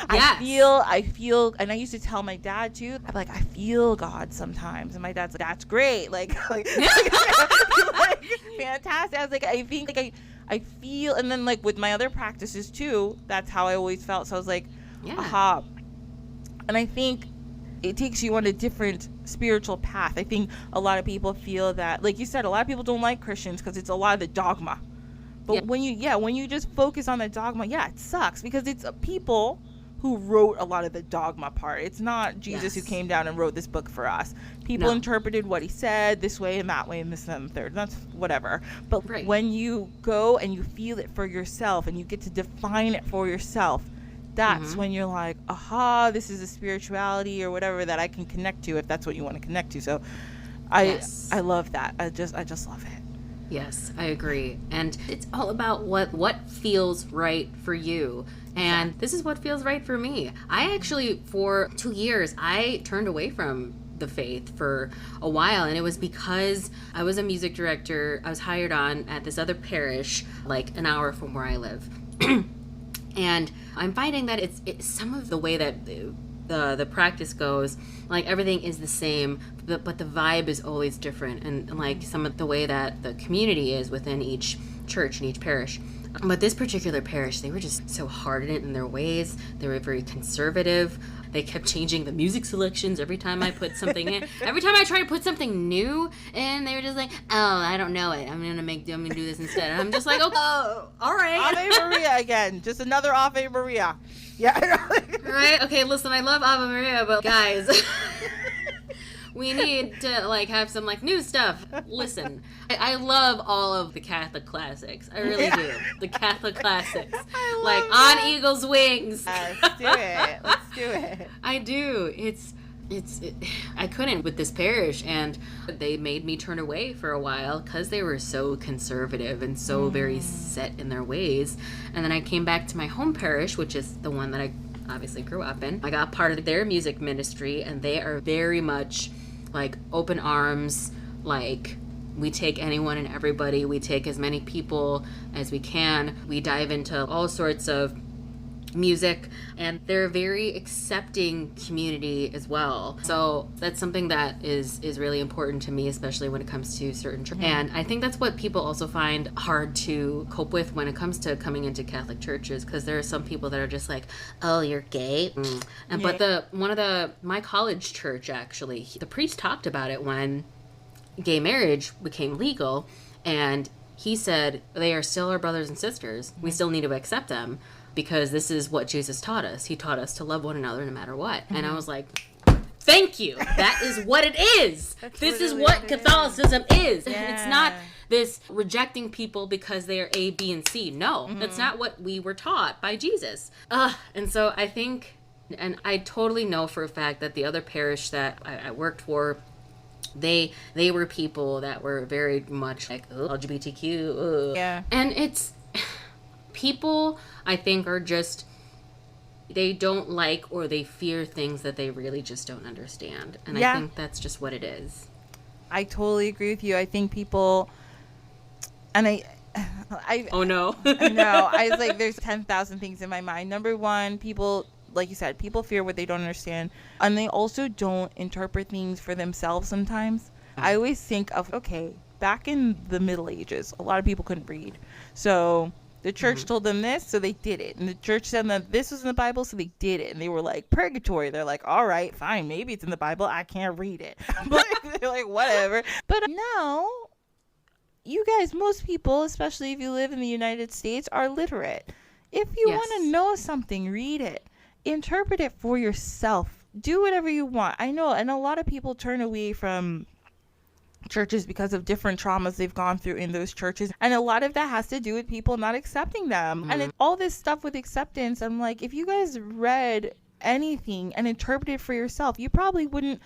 I feel, and I used to tell my dad too, I'm like, I feel God sometimes, and my dad's like, that's great, like fantastic. I was like, I think like I feel, and then like with my other practices too, that's how I always felt. So I was like, aha. And I think it takes you on a different spiritual path. I think a lot of people feel that, like you said, a lot of people don't like Christians because it's a lot of the dogma. But when you just focus on the dogma, it sucks, because it's people who wrote a lot of the dogma part. It's not Jesus who came down and wrote this book for us. People interpreted what he said this way and that way and this and the third. That's whatever. But when you go and you feel it for yourself and you get to define it for yourself, that's when you're like, aha, this is a spirituality or whatever that I can connect to, if that's what you want to connect to. So I love that. I just love it. Yes, I agree. And it's all about what feels right for you. And this is what feels right for me. I actually, for 2 years, I turned away from the faith for a while, and it was because I was a music director. I was hired on at this other parish like an hour from where I live. And I'm finding that it's some of the way that the practice goes, like everything is the same, but the vibe is always different, and like some of the way that the community is within each church and each parish. But this particular parish, they were just so hardened in their ways. They were very conservative. They kept changing the music selections every time I put something in. Every time I tried to put something new in, they were just like, "Oh, I don't know it. I'm gonna do this instead." And I'm just like, "Oh, all right." Ave Maria again. Just another Ave Maria. Yeah. Right? Okay, listen, I love Ave Maria, but guys, we need to like have some like new stuff. Listen, I love all of the Catholic classics. I really do. The Catholic classics. Like that. On Eagle's Wings. Let's do it. Let's do it. I do. I couldn't with this parish, and they made me turn away for a while because they were so conservative and so very set in their ways. And then I came back to my home parish, which is the one that I obviously grew up in. I got part of their music ministry, and they are very much like open arms, like we take anyone and everybody. We take as many people as we can. We dive into all sorts of music, and they're a very accepting community as well. So that's something that is really important to me, especially when it comes to certain and I think that's what people also find hard to cope with when it comes to coming into Catholic churches, because there are some people that are just like, "Oh, you're gay." And but my college church, actually, the priest talked about it when gay marriage became legal, and he said they are still our brothers and sisters. We still need to accept them, because this is what Jesus taught us. He taught us to love one another no matter what. And I was like, thank you. That is what it is. This is what Catholicism is. Yeah. It's not this rejecting people because they are A, B, and C. No, that's not what we were taught by Jesus. And so I think, and I totally know for a fact that the other parish that I worked for, they were people that were very much like, LGBTQ. Yeah. And it's... people, I think, are just, they don't like or they fear things that they really just don't understand. And I think that's just what it is. I totally agree with you. I think people, and I oh no. no, I was like, there's 10,000 things in my mind. Number one, people, like you said, people fear what they don't understand. And they also don't interpret things for themselves sometimes. I always think of, okay, back in the Middle Ages, a lot of people couldn't read. So the church told them this, so they did it. And the church said that this was in the Bible, so they did it. And they were like, purgatory. They're like, all right, fine, maybe it's in the Bible. I can't read it. But they're like, whatever. But now, you guys, most people, especially if you live in the United States, are literate. If you want to know something, read it. Interpret it for yourself. Do whatever you want. I know, and a lot of people turn away from churches because of different traumas they've gone through in those churches, and a lot of that has to do with people not accepting them. And all this stuff with acceptance, I'm like, if you guys read anything and interpreted it for yourself, you probably wouldn't.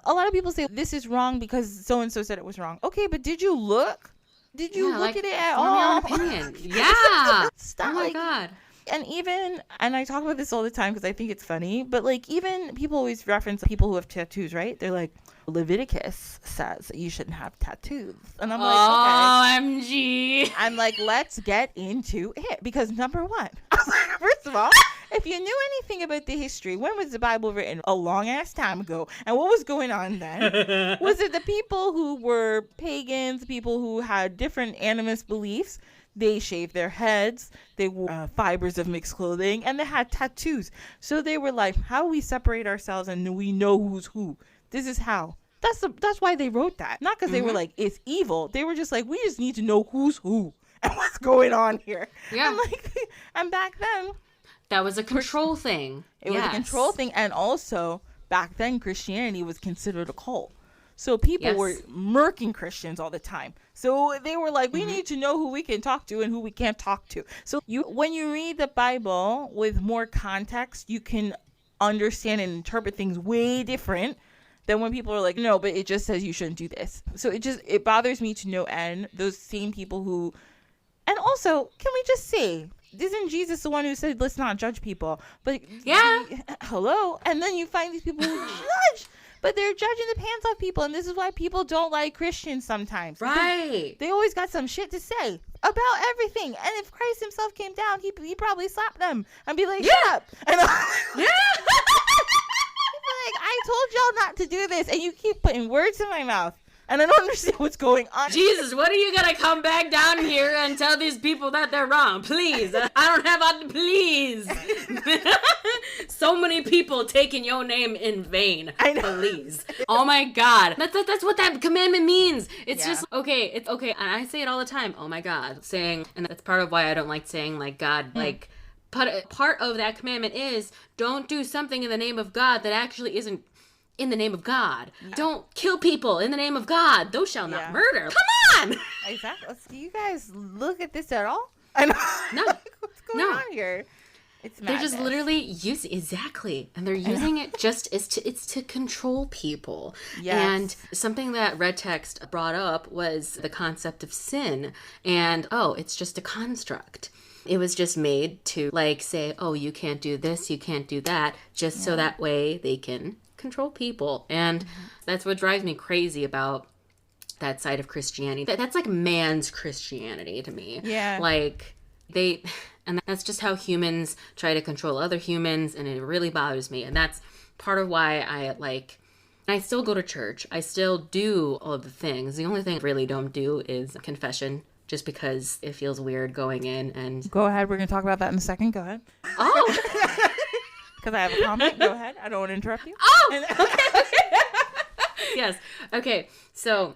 A lot of people say this is wrong because so and so said it was wrong. Okay, but did you look at it at all? Form your opinion. Yeah. Stop. Oh my God. And I talk about this all the time because I think it's funny, but like, even people always reference people who have tattoos, right? They're like, Leviticus says that you shouldn't have tattoos. And I'm like, okay. OMG. I'm like, let's get into it. Because number one, first of all, if you knew anything about the history, when was the Bible written? A long ass time ago. And what was going on then? Was it the people who were pagans, people who had different animist beliefs? They shaved their heads, they wore fibers of mixed clothing, and they had tattoos. So they were like, how we separate ourselves and we know who's who. This is how. That's why they wrote that. Not because they were like, it's evil. They were just like, we just need to know who's who and what's going on here. Yeah. And back then, that was a control thing. It was a control thing. And also, back then, Christianity was considered a cult. So people were murking Christians all the time. So they were like, we need to know who we can talk to and who we can't talk to. So when you read the Bible with more context, you can understand and interpret things way different Then when people are like, no, but it just says you shouldn't do this. So it bothers me to no end. Those same people who, and also, can we just say, isn't Jesus the one who said, let's not judge people? But yeah, hello. And then you find these people who judge, but they're judging the pants off people. And this is why people don't like Christians sometimes. Right. They always got some shit to say about everything. And if Christ himself came down, he probably slapped them and be like, shut up. And yeah. like, I told y'all not to do this, and you keep putting words in my mouth, and I don't understand what's going on. Jesus, what are you gonna come back down here and tell these people that they're wrong? Please, I don't have please. So many people taking your name in vain. I know. Please. Oh my God, that's what that commandment means. It's just okay. It's okay, and I say it all the time. Oh my God, saying, and that's part of why I don't like saying like God, like. But part of that commandment is don't do something in the name of God that actually isn't in the name of God. Yeah. Don't kill people in the name of God. Thou shalt not murder. Come on! Exactly. Do you guys look at this at all? I know. No. What's going on here? It's madness. They're just literally using exactly, and they're using it just as it's to control people. Yes. And something that Red Text brought up was the concept of sin, and it's just a construct. It was just made to like say, oh, you can't do this, you can't do that, just so that way they can control people. And that's what drives me crazy about that side of Christianity. That's like man's Christianity to me. Yeah. Like and that's just how humans try to control other humans, and it really bothers me. And that's part of why I still go to church. I still do all of the things. The only thing I really don't do is confession. Just because it feels weird going in and... Go ahead. We're going to talk about that in a second. Go ahead. Oh! Because I have a comment. Go ahead. I don't want to interrupt you. Oh! Okay. Yes. Okay. So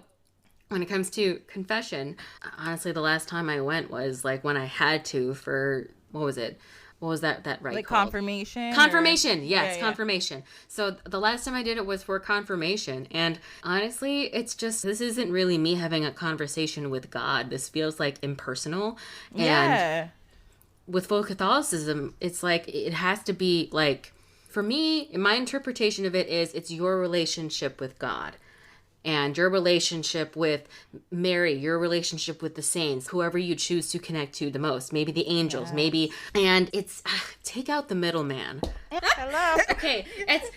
when it comes to confession, honestly, the last time I went was like when I had to for... What was it? What was that right like called? Confirmation? Confirmation. Yes, confirmation. So the last time I did it was for confirmation. And honestly, it's just, this isn't really me having a conversation with God. This feels like impersonal. And with full Catholicism, it's like, it has to be like, for me, my interpretation of it is it's your relationship with God. And your relationship with Mary, your relationship with the saints, whoever you choose to connect to the most, maybe the angels, maybe, and it's, take out the middleman. Hello. Okay,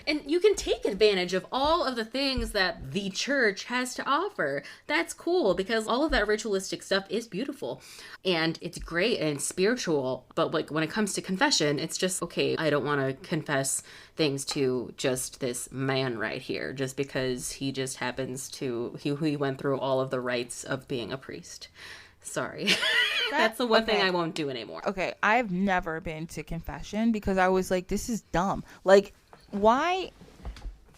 and you can take advantage of all of the things that the church has to offer. That's cool, because all of that ritualistic stuff is beautiful, and it's great, and it's spiritual, but like when it comes to confession, it's just, okay, I don't want to confess things to just this man right here, just because he just happens to, he went through all of the rites of being a priest. Sorry. That's the one thing I won't do anymore. Okay, I've never been to confession because I was like, this is dumb. Like, why?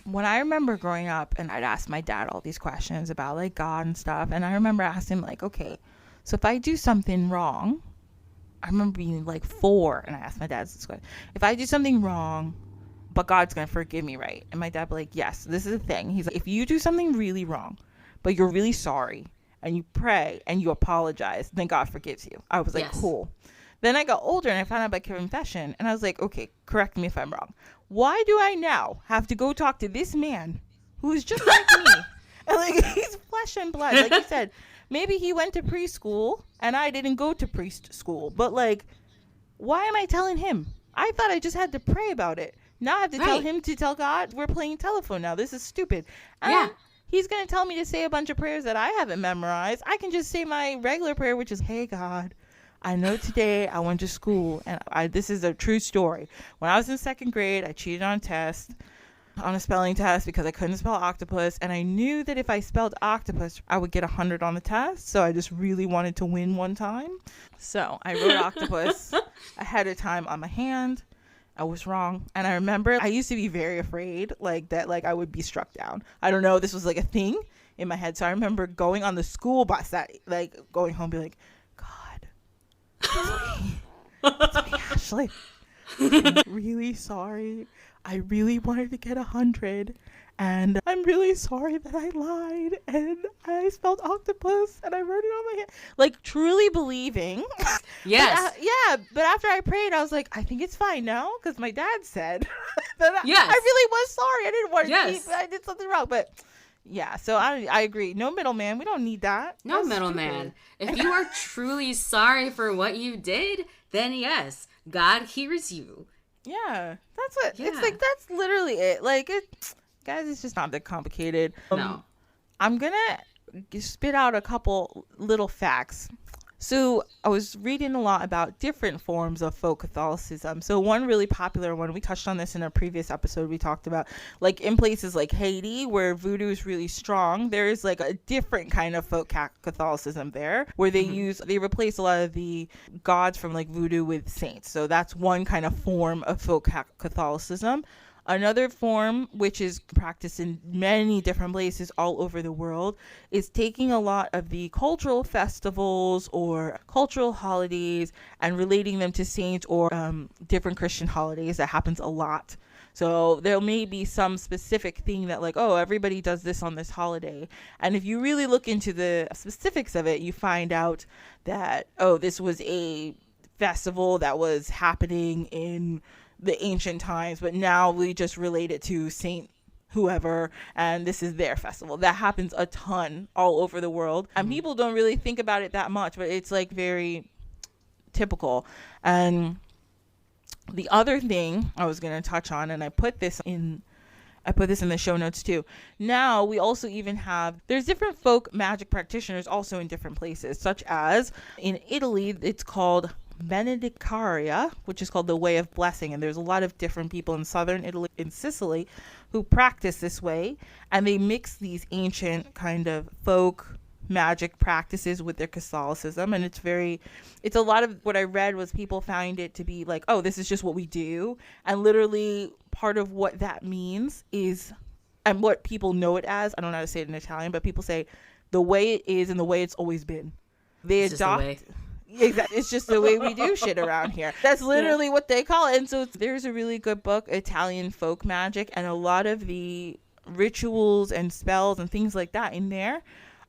When I remember growing up and I'd ask my dad all these questions about like God and stuff, and I remember asking him like, okay, so if I do something wrong, I remember being like 4 and I asked my dad this question, if I do something wrong, but God's going to forgive me, right? And my dad be like, yes, this is the thing. He's like, if you do something really wrong, but you're really sorry, and you pray and you apologize, then God forgives you. I was like, yes. Cool. Then I got older and I found out about confession, and I was like, okay, correct me if I'm wrong. Why do I now have to go talk to this man who is just like me? And like, he's flesh and blood. Like you said, maybe he went to preschool and I didn't go to preschool, but like, why am I telling him? I thought I just had to pray about it. Now I have to tell him to tell God. We're playing telephone now. This is stupid. And he's going to tell me to say a bunch of prayers that I haven't memorized. I can just say my regular prayer, which is, hey, God, I know today I went to school, and this is a true story. When I was in 2nd grade, I cheated on a spelling test because I couldn't spell octopus, and I knew that if I spelled octopus, I would get 100 on the test, so I just really wanted to win one time. So I wrote octopus ahead of time on my hand. I was wrong. And I remember I used to be very afraid like that, like I would be struck down. I don't know. This was like a thing in my head. So I remember going on the school bus like going home, be like, God, it's me, Ashley. I'm really sorry. I really wanted to get 100. and I'm really sorry that I lied and I spelled octopus and I wrote it on my hand. Like, truly believing. Yes. But after I prayed, I was like, I think it's fine now, because my dad said that Yes. I really was sorry. I didn't want to Yes. keep, I did something wrong. But yeah, so I agree. No middleman. We don't need that. No That's middleman. stupid. If you are truly sorry for what you did, then yes, God hears you. Yeah, that's what it's Yeah. like. That's literally it. Like, it, guys, it's just not that complicated. No. I'm gonna spit out a couple little facts. So I was reading a lot about different forms of folk Catholicism. So one really popular one, we touched on this in a previous episode, we talked about, like, in places like Haiti, where voodoo is really strong, there is like a different kind of folk Catholicism there, where they they replace a lot of the gods from like voodoo with saints. So that's one kind of form of folk Catholicism. Another form, which is practiced in many different places all over the world, is taking a lot of the cultural festivals or cultural holidays and relating them to saints or different Christian holidays. That happens a lot. So there may be some specific thing that, like, oh, everybody does this on this holiday. And if you really look into the specifics of it, you find out that, oh, this was a festival that was happening in the ancient times, but now we just relate it to Saint whoever, and this is their festival. That happens a ton all over the world, and people don't really think about it that much, but it's like very typical. And the other thing I was going to touch on, and I put this in the show notes too. Now we also even have, there's different folk magic practitioners also in different places, such as in Italy, it's called Benedicaria, which is called the Way of Blessing, and there's a lot of different people in southern Italy, in Sicily, who practice this way, and they mix these ancient kind of folk magic practices with their Catholicism. And it's a lot of what I read was people find it to be like, oh, this is just what we do, and literally part of what that means is, and what people know it as, I don't know how to say it in Italian, but people say the way it is and the way it's always been. They adopt. Exactly. It's just the way we do shit around here. That's literally what they call it. And so there's a really good book, Italian Folk Magic, and a lot of the rituals and spells and things like that in there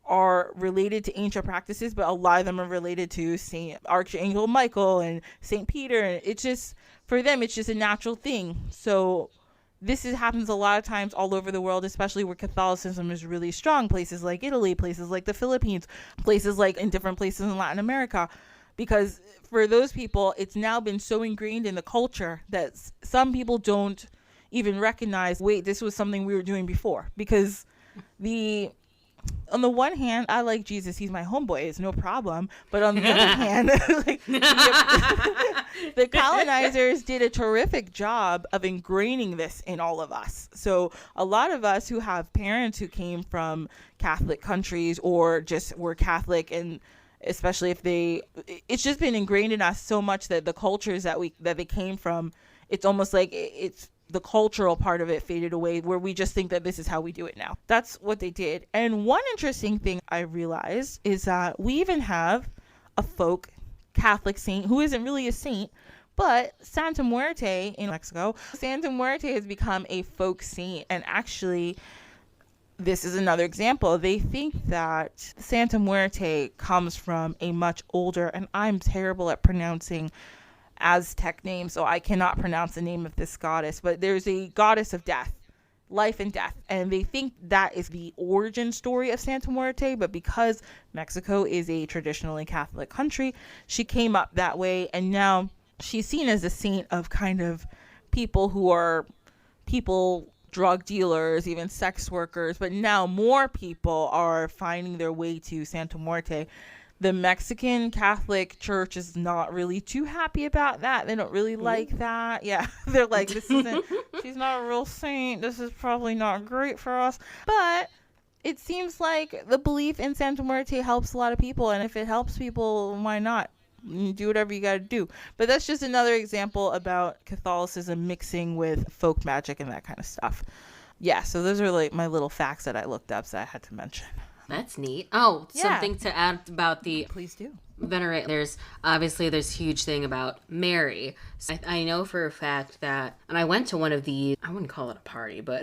are related to ancient practices, but a lot of them are related to Saint Archangel Michael and Saint Peter, and it's just, for them, it's just a natural thing. So this happens a lot of times all over the world, especially where Catholicism is really strong. Places like Italy, places like the Philippines, places like in different places in Latin America. Because for those people, it's now been so ingrained in the culture that some people don't even recognize, wait, this was something we were doing before. Because on the one hand, I like Jesus, he's my homeboy, it's no problem. But on the other hand, like, the colonizers did a terrific job of ingraining this in all of us. So a lot of us who have parents who came from Catholic countries or just were Catholic, and especially if it's just been ingrained in us so much that the cultures that they came from, it's almost like it's the cultural part of it faded away, where we just think that this is how we do it now. That's what they did. And one interesting thing I realized is that we even have a folk Catholic saint who isn't really a saint, but Santa Muerte in Mexico. Santa Muerte has become a folk saint, and actually this is another example. They think that Santa Muerte comes from a much older, and I'm terrible at pronouncing Aztec names, so I cannot pronounce the name of this goddess, but there's a goddess of death, life and death, and they think that is the origin story of Santa Muerte. But because Mexico is a traditionally Catholic country, she came up that way, and now she's seen as a saint of kind of people who are drug dealers, even sex workers, but now more people are finding their way to Santa Muerte. The Mexican Catholic Church is not really too happy about that. They don't really like that. Yeah, they're like, she's not a real saint. This is probably not great for us. But it seems like the belief in Santa Muerte helps a lot of people. And if it helps people, why not? You do whatever you got to do. But that's just another example about Catholicism mixing with folk magic and that kind of stuff. Yeah, so those are like my little facts that I looked up, so I had to mention. That's neat. Oh, yeah. Something to add about Please do. venerate. There's huge thing about Mary. So I know for a fact that, and I went to one of these, I wouldn't call it a party, but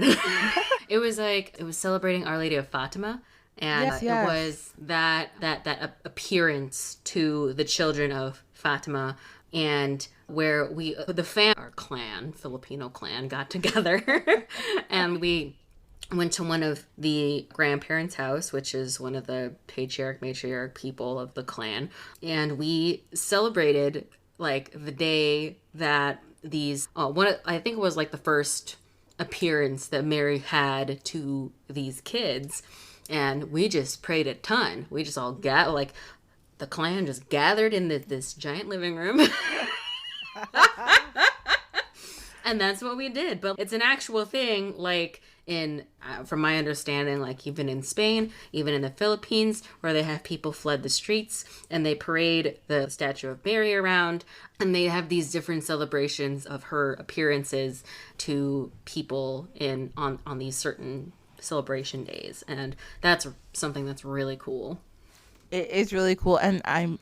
it was celebrating Our Lady of Fatima. And Yes. it was that appearance to the children of Fatima, and where our clan, Filipino clan, got together and we went to one of the grandparents' house, which is one of the matriarch people of the clan, and we celebrated like the day that I think it was like the first appearance that Mary had to these kids. And we just prayed a ton. We just all the clan just gathered in this giant living room. And that's what we did. But it's an actual thing, like from my understanding, like even in Spain, even in the Philippines, where they have people flood the streets and they parade the statue of Mary around. And they have these different celebrations of her appearances to people on these certain celebration days, and that's something that's really cool. It is really cool, and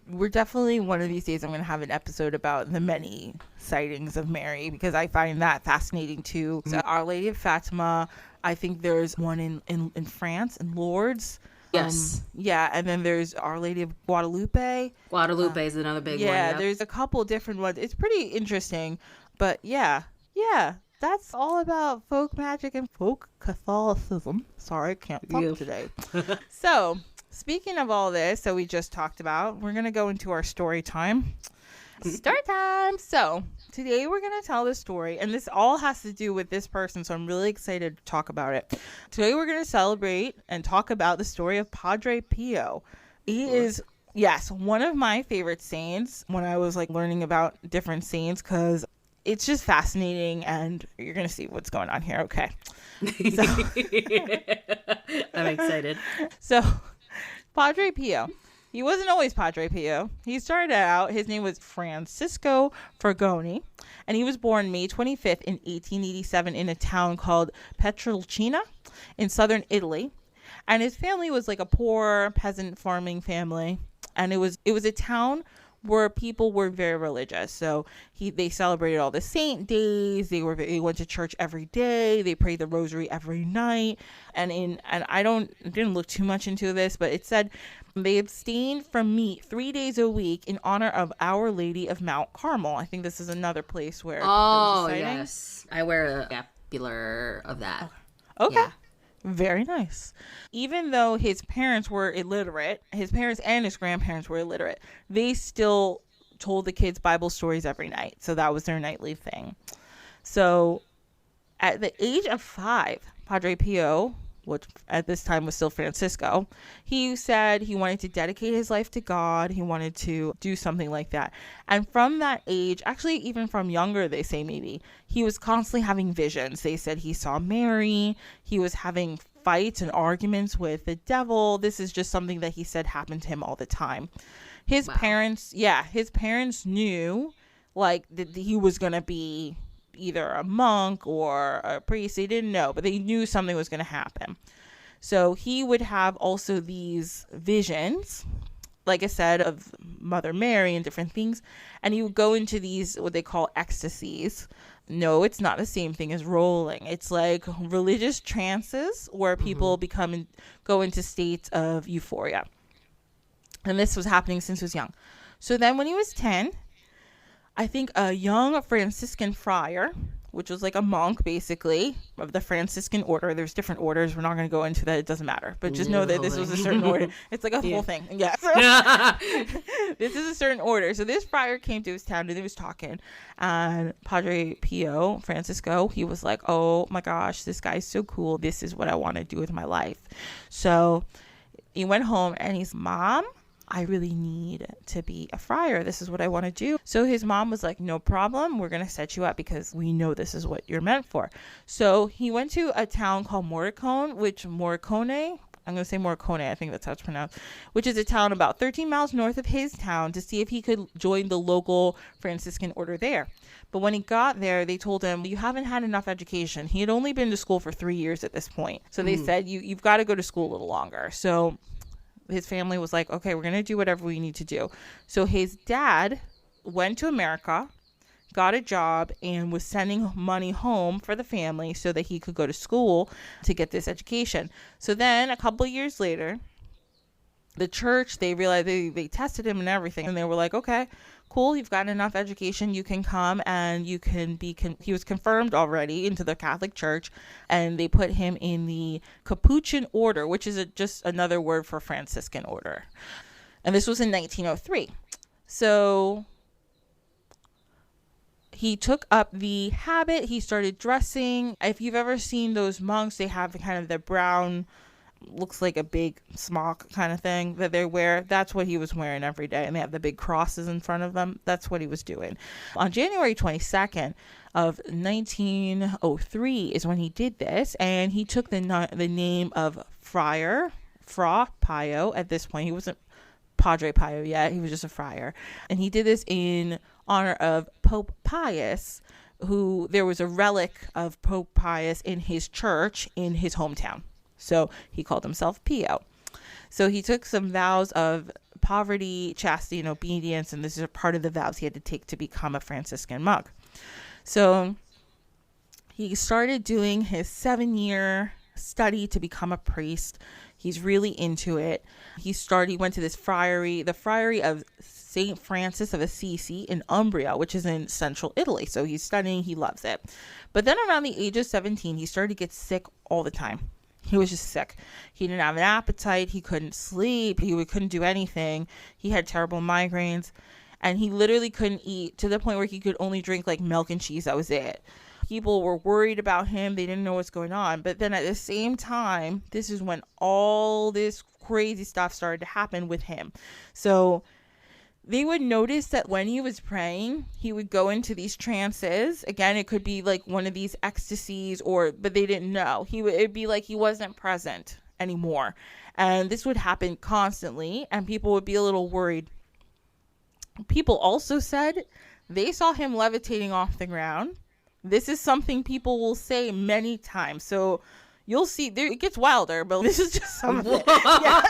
we're definitely one of these days I'm going to have an episode about the many sightings of Mary, because I find that fascinating too. So Our Lady of Fatima, I think there's one in France, in Lourdes. Yes. And then there's Our Lady of Guadalupe. Guadalupe is another big one. Yeah, yep. There's a couple different ones. It's pretty interesting, but yeah. That's all about folk magic and folk Catholicism. Sorry, I can't talk today. So, speaking of all this that we just talked about, we're going to go into our story time. Story time! So, today we're going to tell the story, and this all has to do with this person, so I'm really excited to talk about it. Today we're going to celebrate and talk about the story of Padre Pio. He is... Yes, one of my favorite saints when I was learning about different saints, because it's just fascinating, and you're going to see what's going on here. Okay. So, I'm excited. So, Padre Pio. He wasn't always Padre Pio. He started out, his name was Francisco Fergoni, and he was born May 25th in 1887 in a town called Pietrelcina in southern Italy. And his family was like a poor peasant farming family. And it was a town where people were very religious. So they celebrated all the saint days. They went to church every day. They prayed the rosary every night. And I didn't look too much into this, but it said they abstained from meat 3 days a week in honor of Our Lady of Mount Carmel. I think this is another place where there was a sighting. Yes, I wear a scapular of that. Okay. Yeah. Very nice. Even though his parents were illiterate, his parents and his grandparents were illiterate, they still told the kids Bible stories every night. So that was their nightly thing. So at the age of 5, Padre Pio, which at this time was still Francisco, he said he wanted to dedicate his life to God. He wanted to do something like that. And from that age, actually even from younger, they say maybe, he was constantly having visions. They said he saw Mary. He was having fights and arguments with the devil. This is just something that he said happened to him all the time. His parents knew that he was going to be either a monk or a priest. They didn't know, but they knew something was going to happen. So he would have also these visions, like I said, of Mother Mary and different things, and he would go into these what they call ecstasies. No, it's not the same thing as rolling. It's like religious trances where people go into states of euphoria. And this was happening since he was young. So then when he was 10, I think a young Franciscan friar, which was like a monk basically of the Franciscan order. There's different orders. We're not going to go into that. It doesn't matter. But just know that this was a certain order. It's like a whole thing. Yeah. This is a certain order. So this friar came to his town and he was talking. And Padre Pio, Francisco, he was like, oh my gosh, this guy's so cool. This is what I want to do with my life. So he went home and he's, Mom, I really need to be a friar. This is what I want to do. So his mom was like, no problem. We're going to set you up because we know this is what you're meant for. So he went to a town called Morricone, I'm going to say Morricone, I think that's how it's pronounced, which is a town about 13 miles north of his town, to see if he could join the local Franciscan order there. But when he got there, they told him, you haven't had enough education. He had only been to school for 3 years at this point. So they said, you've got to go to school a little longer. So his family was like, okay, we're going to do whatever we need to do. So his dad went to America, got a job, and was sending money home for the family so that he could go to school to get this education. So then a couple of years later, the church, they realized they tested him and everything, and they were like, okay, cool, you've got enough education, you can come and you can be he was confirmed already into the Catholic Church, and they put him in the Capuchin order, which is just another word for Franciscan order. And this was in 1903. So he took up the habit, he started dressing. If you've ever seen those monks, they have kind of the brown, looks like a big smock kind of thing that they wear. That's what he was wearing every day, and they have the big crosses in front of them. That's what he was doing. On January 22nd of 1903 is when he did this, and he took the name of Fra Pio. At this point, he wasn't Padre Pio yet, he was just a friar, and he did this in honor of Pope Pius, who there was a relic of Pope Pius in his church in his hometown. So he called himself Pio. So he took some vows of poverty, chastity, and obedience, and this is a part of the vows he had to take to become a Franciscan monk. So he started doing his 7-year study to become a priest. He's really into it. He went to this friary, the Friary of St. Francis of Assisi in Umbria, which is in central Italy. So he's studying, he loves it. But then around the age of 17, he started to get sick all the time. He was just sick. He didn't have an appetite. He couldn't sleep. He couldn't do anything. He had terrible migraines, and he literally couldn't eat, to the point where he could only drink like milk and cheese. That was it. People were worried about him. They didn't know what's going on. But then at the same time, this is when all this crazy stuff started to happen with him. So they would notice that when he was praying, he would go into these trances. Again, it could be like one of these ecstasies, but they didn't know. It'd be like he wasn't present anymore. And this would happen constantly, and people would be a little worried. People also said they saw him levitating off the ground. This is something people will say many times. So you'll see it gets wilder, but this is just some of it. Yeah,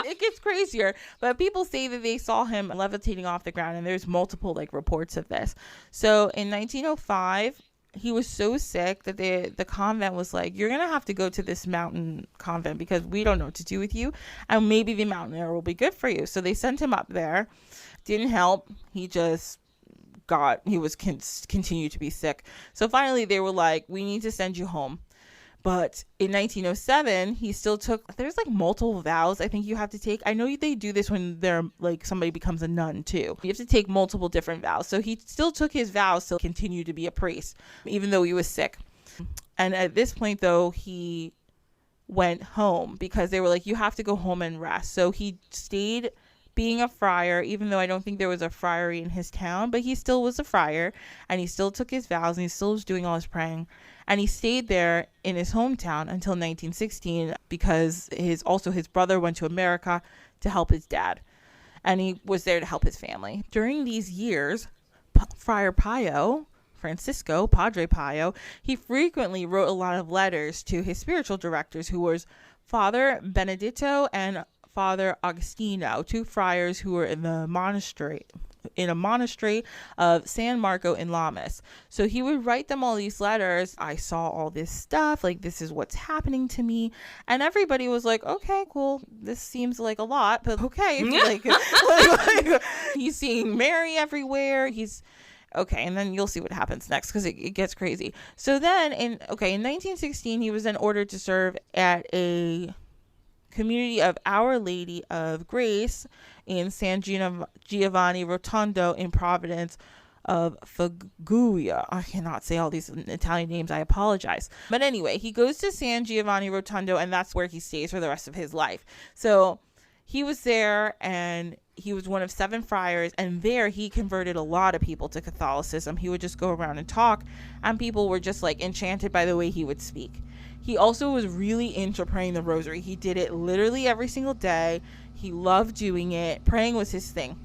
it gets crazier. But people say that they saw him levitating off the ground, and there's multiple reports of this. So in 1905, he was so sick that the convent was like, you're going to have to go to this mountain convent because we don't know what to do with you, and maybe the mountain air will be good for you. So they sent him up there. Didn't help. He continued to be sick. So finally they were like, we need to send you home. But in 1907, he still took, there's multiple vows I think you have to take. I know they do this when they're somebody becomes a nun too. You have to take multiple different vows. So he still took his vows to continue to be a priest, even though he was sick. And at this point, though, he went home because they were like, you have to go home and rest. So he stayed being a friar, even though I don't think there was a friary in his town, but he still was a friar, and he still took his vows, and he still was doing all his praying. And he stayed there in his hometown until 1916 because his brother went to America to help his dad. And he was there to help his family. During these years, Friar Pio, Padre Pio, he frequently wrote a lot of letters to his spiritual directors, who was Father Benedetto and Father Agostino, two friars who were in a monastery of San Marco in Lamas. So he would write them all these letters. I saw all this stuff, this is what's happening to me. And everybody was like, okay, cool, this seems like a lot, but okay. He's seeing Mary everywhere. He's okay, and then you'll see what happens next, because it gets crazy. So then in 1916, he was then ordered to serve at a community of Our Lady of Grace in San Giovanni Rotondo in Providence of Faguglia. I cannot say all these Italian names, I apologize. But anyway, he goes to San Giovanni Rotondo, and that's where he stays for the rest of his life. So he was there, and he was one of 7 friars, and there he converted a lot of people to Catholicism. He would just go around and talk, and people were just enchanted by the way he would speak. He also was really into praying the rosary. He did it literally every single day. He loved doing it. Praying was his thing.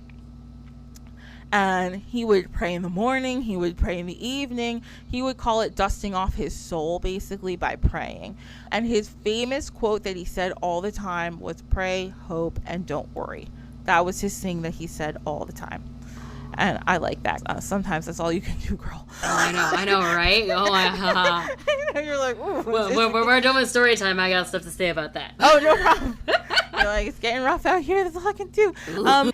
And he would pray in the morning, he would pray in the evening. He would call it dusting off his soul, basically, by praying. And his famous quote that he said all the time was, pray, hope, and don't worry. That was his thing that he said all the time. And I like that. Sometimes that's all you can do, girl. Oh, I know, right? Oh, You're like, ooh. Well, we're done with story time. I got stuff to say about that. Oh, no problem. You're like, it's getting rough out here. That's all I can do.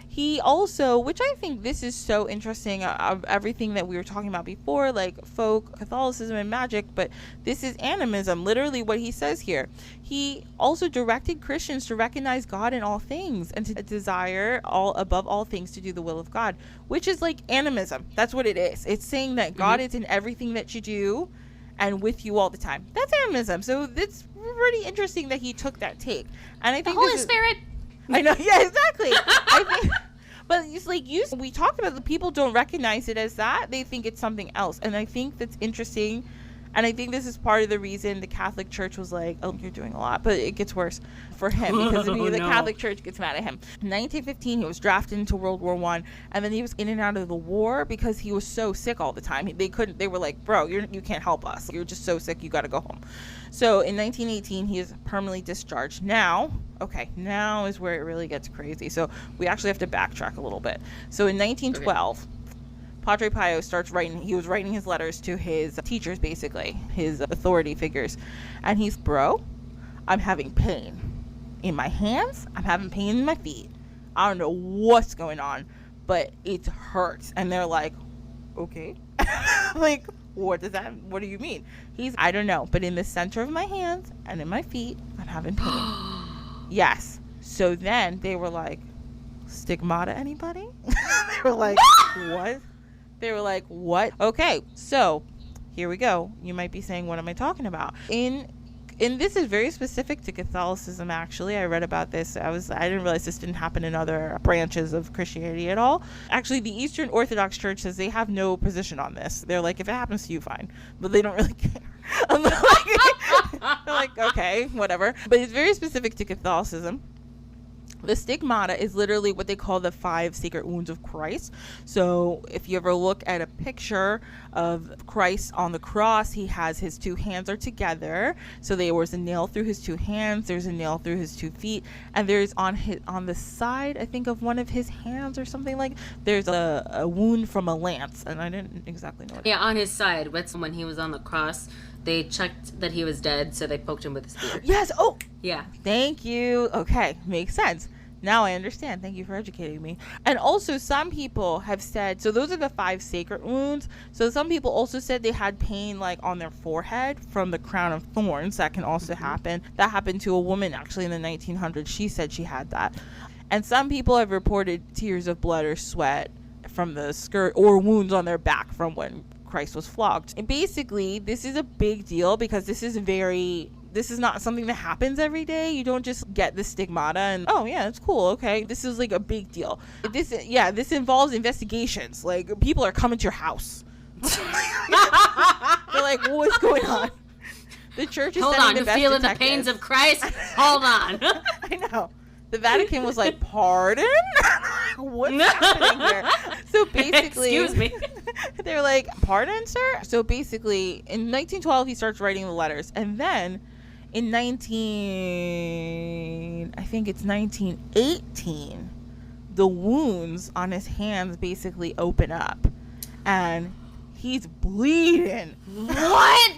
He also, which I think this is so interesting, of everything that we were talking about before, like folk, Catholicism, and magic, but this is animism, literally what he says here. He also directed Christians to recognize God in all things and to desire above all things to do the will of God, which is like animism. That's what it is. It's saying that God is in everything that you do and with you all the time. That's animism. So it's pretty interesting that he took that take. And I think the Holy Spirit. I know. Yeah, exactly. I think, but it's like we talked about, the people don't recognize it as that. They think it's something else. And I think that's interesting. And I think this is part of the reason the Catholic Church was like, oh, you're doing a lot. But it gets worse for him because the Catholic Church gets mad at him. In 1915, he was drafted into World War I. And then he was in and out of the war because he was so sick all the time. They were like, bro, you can't help us. You're just so sick. You got to go home. So in 1918, he is permanently discharged. Now is where it really gets crazy. So we actually have to backtrack a little bit. So in 1912... Okay. Padre Pio starts writing. He was writing his letters to his teachers, basically, his authority figures. And he's, bro, I'm having pain in my hands. I'm having pain in my feet. I don't know what's going on, but it hurts. And they're like, okay. Like, what do you mean? I don't know, but in the center of my hands and in my feet, I'm having pain. Yes. So then they were like, Stigmata, anybody? They were like, what? They were like, what? Okay, so here we go. You might be saying, what am I talking about? And this is very specific to Catholicism, actually. I read about this. I didn't realize this didn't happen in other branches of Christianity at all. Actually, the Eastern Orthodox Church says they have no position on this. They're like, if it happens to you, fine. But they don't really care. They're like, okay, whatever. But it's very specific to Catholicism. The stigmata is literally what they call the 5 sacred wounds of Christ. So if you ever look at a picture of Christ on the cross, he has his 2 hands are together. So there was a nail through his 2 hands. There's a nail through his 2 feet. And there's on the side, I think, of one of his hands or something like, there's a wound from a lance. And I didn't exactly know what. Yeah, on his side. When he was on the cross, they checked that he was dead, so they poked him with a spear. Yes. Oh. Yeah. Thank you. Okay. Makes sense. Now I understand. Thank you for educating me. And also, some people have said, so those are the 5 sacred wounds. So some people also said they had pain like on their forehead from the crown of thorns. That can also happen. That happened to a woman actually in the 1900s. She said she had that. And some people have reported tears of blood or sweat from the skirt or wounds on their back from when Christ was flogged. And basically, this is a big deal because this is not something that happens every day. You don't just get the stigmata and, oh yeah, it's cool, okay. This is like a big deal. This involves investigations. Like, people are coming to your house. They're like, what's going on? The church is sending the best feeling detectives. The pains of Christ? Hold on. I know. The Vatican was like, pardon? What's happening here? So basically... Excuse me. They're like, pardon, sir? So basically, in 1912, he starts writing the letters. And then, in 1918, the wounds on his hands basically open up. And he's bleeding. What?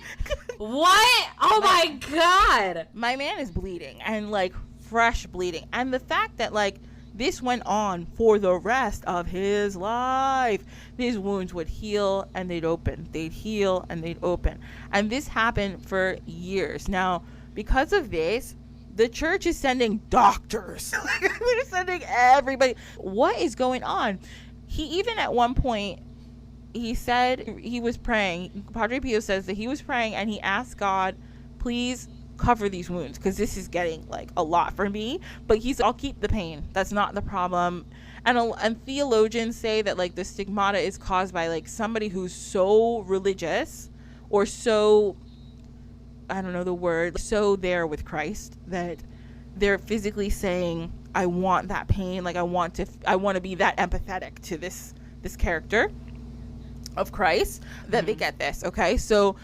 What? Oh my God. My man is bleeding. And like, fresh bleeding. And the fact that like this went on for the rest of his life. These wounds would heal and they'd open. They'd heal and they'd open. And this happened for years. Now, because of this, the church is sending doctors. They're sending everybody. What is going on? He even at one point, he said he was praying. Padre Pio says that he was praying and he asked God, please cover these wounds because this is getting like a lot for me. But I'll keep the pain. That's not the problem. And theologians say that like the stigmata is caused by like somebody who's so religious or so, I don't know the word, so there with Christ that they're physically saying, I want that pain. Like I want to be that empathetic to this this character of Christ, that they get this. Okay, so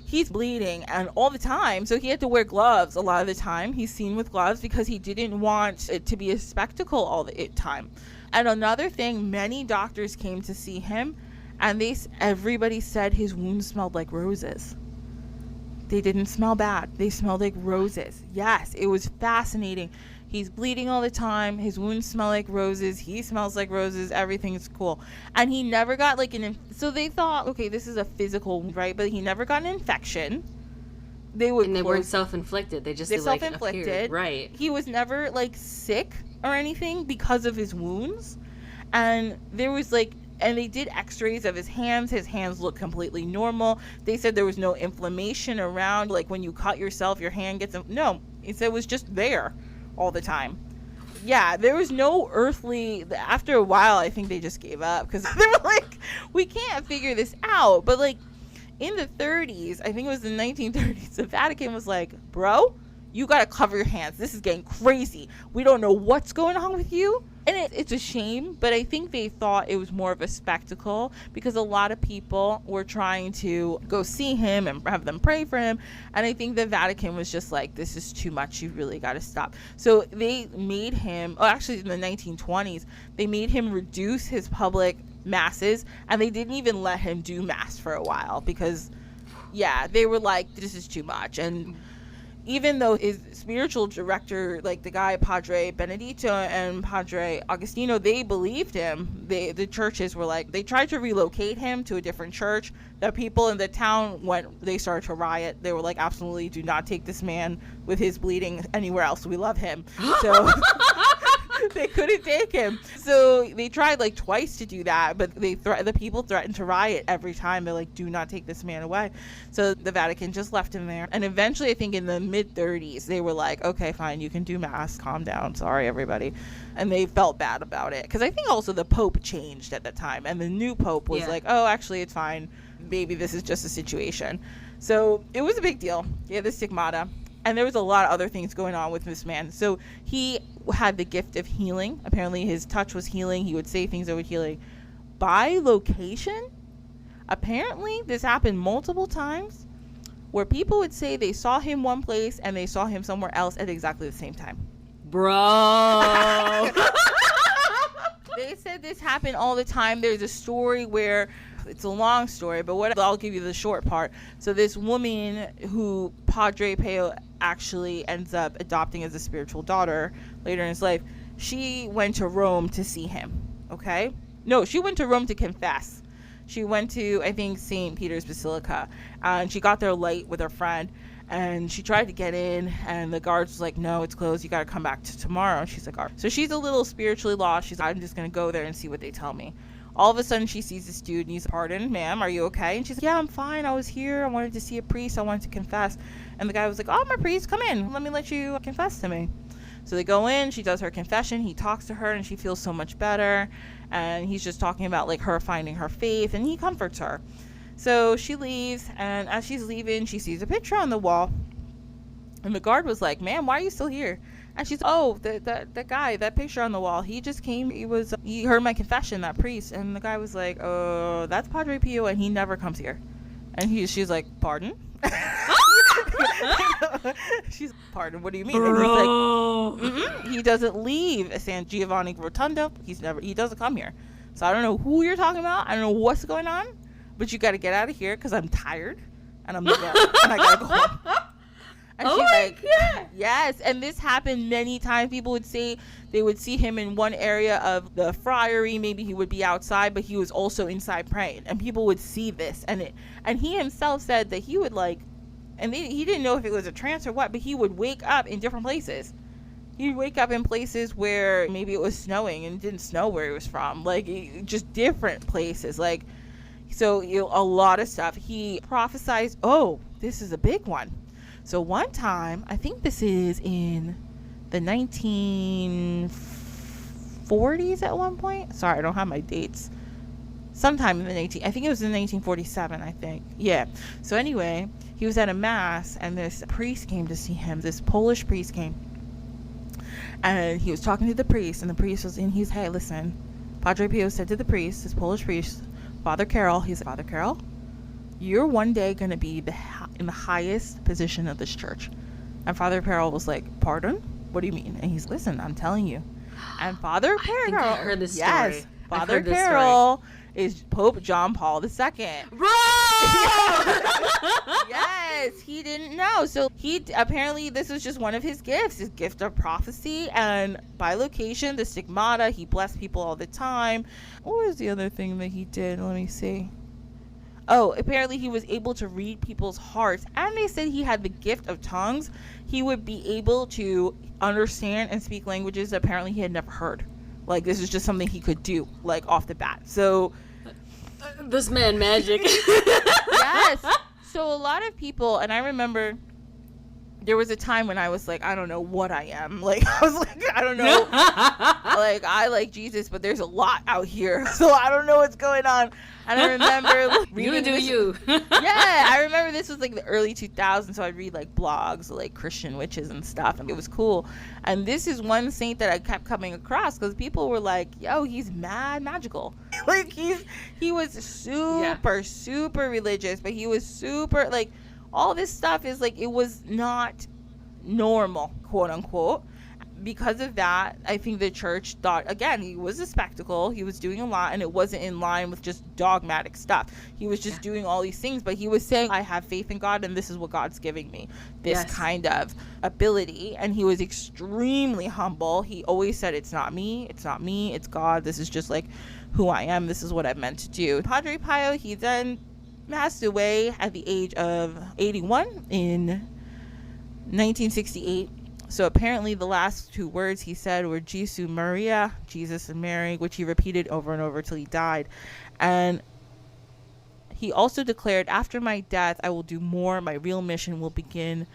he's bleeding and all the time, so he had to wear gloves a lot of the time. He's seen with gloves because he didn't want it to be a spectacle all the time. And another thing, many doctors came to see him, and everybody said his wounds smelled like roses. They didn't smell bad. They smelled like roses. Yes, it was fascinating. He's bleeding all the time. His wounds smell like roses. He smells like roses. Everything is cool. And he never got like so they thought, okay, this is a physical, right? But he never got an infection. They weren't self-inflicted. They're self-inflicted. Appeared. Right. He was never like sick or anything because of his wounds. And there was and they did x-rays of his hands. His hands looked completely normal. They said there was no inflammation around, like when you cut yourself, your hand gets, no, he said it was just there all the time. Yeah, there was no earthly, after a while, I think they just gave up because they were like, we can't figure this out. But like in the 30s, I think it was the 1930s, the Vatican was like, bro, you got to cover your hands. This is getting crazy. We don't know what's going on with you. And it's a shame, but I think they thought it was more of a spectacle because a lot of people were trying to go see him and have them pray for him. And I think the Vatican was just like, this is too much. You really got to stop. So they made him, actually in the 1920s, they made him reduce his public masses, and they didn't even let him do mass for a while because, yeah, they were like, this is too much. And even though his spiritual director, like the guy Padre Benedetto and Padre Agostino, they believed him. The churches were like, they tried to relocate him to a different church. The people in the town they started to riot. They were like, absolutely do not take this man with his bleeding anywhere else. We love him. So they couldn't take him. So they tried like twice to do that, but the people threatened to riot every time. They're like, do not take this man away. So the Vatican just left him there. And eventually, I think in the mid-30s, they were like, okay, fine, you can do mass. Calm down. Sorry, everybody. And they felt bad about it. Because I think also the Pope changed at the time. And the new Pope was like, oh, actually, it's fine. Maybe this is just a situation. So it was a big deal. Yeah, the Stigmata. And there was a lot of other things going on with this man. So he had the gift of healing. Apparently his touch was healing. He would say things that were healing. By location, apparently this happened multiple times where people would say they saw him one place and they saw him somewhere else at exactly the same time. Bro. They said this happened all the time. There's a story where, it's a long story, but I'll give you the short part. So this woman who Padre Pio actually ends up adopting as a spiritual daughter later in his life, she went to Rome to see him. Okay? No, she went to Rome to confess. She went to, I think, St. Peter's Basilica, and she got there late with her friend, and she tried to get in, and the guards was like, no, it's closed. You got to come back to tomorrow. And she's like, all right. So she's a little spiritually lost. She's like, I'm just going to go there and see what they tell me. All of a sudden, she sees this dude, and he's, pardon, ma'am, are you okay? And she's like, yeah, I'm fine. I was here. I wanted to see a priest. I wanted to confess. And the guy was like, oh, I'm a priest. Come in. Let me let you confess to me. So they go in. She does her confession. He talks to her, and she feels so much better. And he's just talking about, like, her finding her faith, and he comforts her. So she leaves, and as she's leaving, she sees a picture on the wall. And the guard was like, ma'am, why are you still here? And she's, oh, that guy, that picture on the wall, he just came, he heard my confession, that priest. And the guy was like, oh, that's Padre Pio, and he never comes here. And she's like, pardon? She's, pardon, what do you mean? Bro. And he's like, he doesn't leave San Giovanni Rotondo. He doesn't come here. So I don't know who you're talking about. I don't know what's going on, but you got to get out of here because I'm tired and and I got to go home. And she's like, God. Yes. And this happened many times. People would say they would see him in one area of the friary. Maybe he would be outside, but he was also inside praying. And people would see this. And he himself said that he would he didn't know if it was a trance or what, but he would wake up in different places. He'd wake up in places where maybe it was snowing and it didn't snow where he was from. Like, just different places. Like, so a lot of stuff. He prophesied, oh, this is a big one. So one time, I think this is in the 1940s at one point. Sorry, I don't have my dates. Sometime in the I think it was in 1947, I think. Yeah. So anyway, he was at a mass, and this priest came to see him. This Polish priest came. And he was talking to the priest, and the priest was in. He's, hey, listen, Padre Pio said to the priest, this Polish priest, Father Carol, he said, Father Carol, you're one day going to be in the highest position of this church. And Father Carol was like, pardon? What do you mean? And he's, listen, I'm telling you. And Father Carol, I think I heard this story. yes, Father Carol is Pope John Paul II. Bro! Yes, he didn't know. So he apparently, this was just one of his gifts, his gift of prophecy and bilocation, the stigmata. He blessed people all the time. What was the other thing that he did? Let me see. Oh, apparently he was able to read people's hearts, and they said he had the gift of tongues. He would be able to understand and speak languages that apparently he had never heard. Like, this is just something he could do, like, off the bat. So this man magic. yes. So a lot of people, and I remember there was a time when I was like, I don't know what I am. Like, I was like, I don't know. Like, I like Jesus, but there's a lot out here. So I don't know what's going on. And I remember reading You do this, you. yeah, I remember this was like the early 2000s. So I'd read like blogs, like Christian witches and stuff. And it was cool. And this is one saint that I kept coming across because people were like, yo, he's mad magical. Like, he was super religious, but he was super, like, all this stuff is like, it was not normal, quote unquote. Because of that, I think the church thought, again, he was a spectacle. He was doing a lot, and it wasn't in line with just dogmatic stuff. He was just doing all these things, but he was saying, I have faith in God, and this is what God's giving me, this kind of ability. And he was extremely humble. He always said, it's not me, it's God. This is just like who I am. This is what I'm meant to do. Padre Pio, he then passed away at the age of 81 in 1968. So apparently the last two words he said were Jesu Maria, Jesus and Mary, which he repeated over and over till he died. And he also declared, after my death, I will do more. My real mission will begin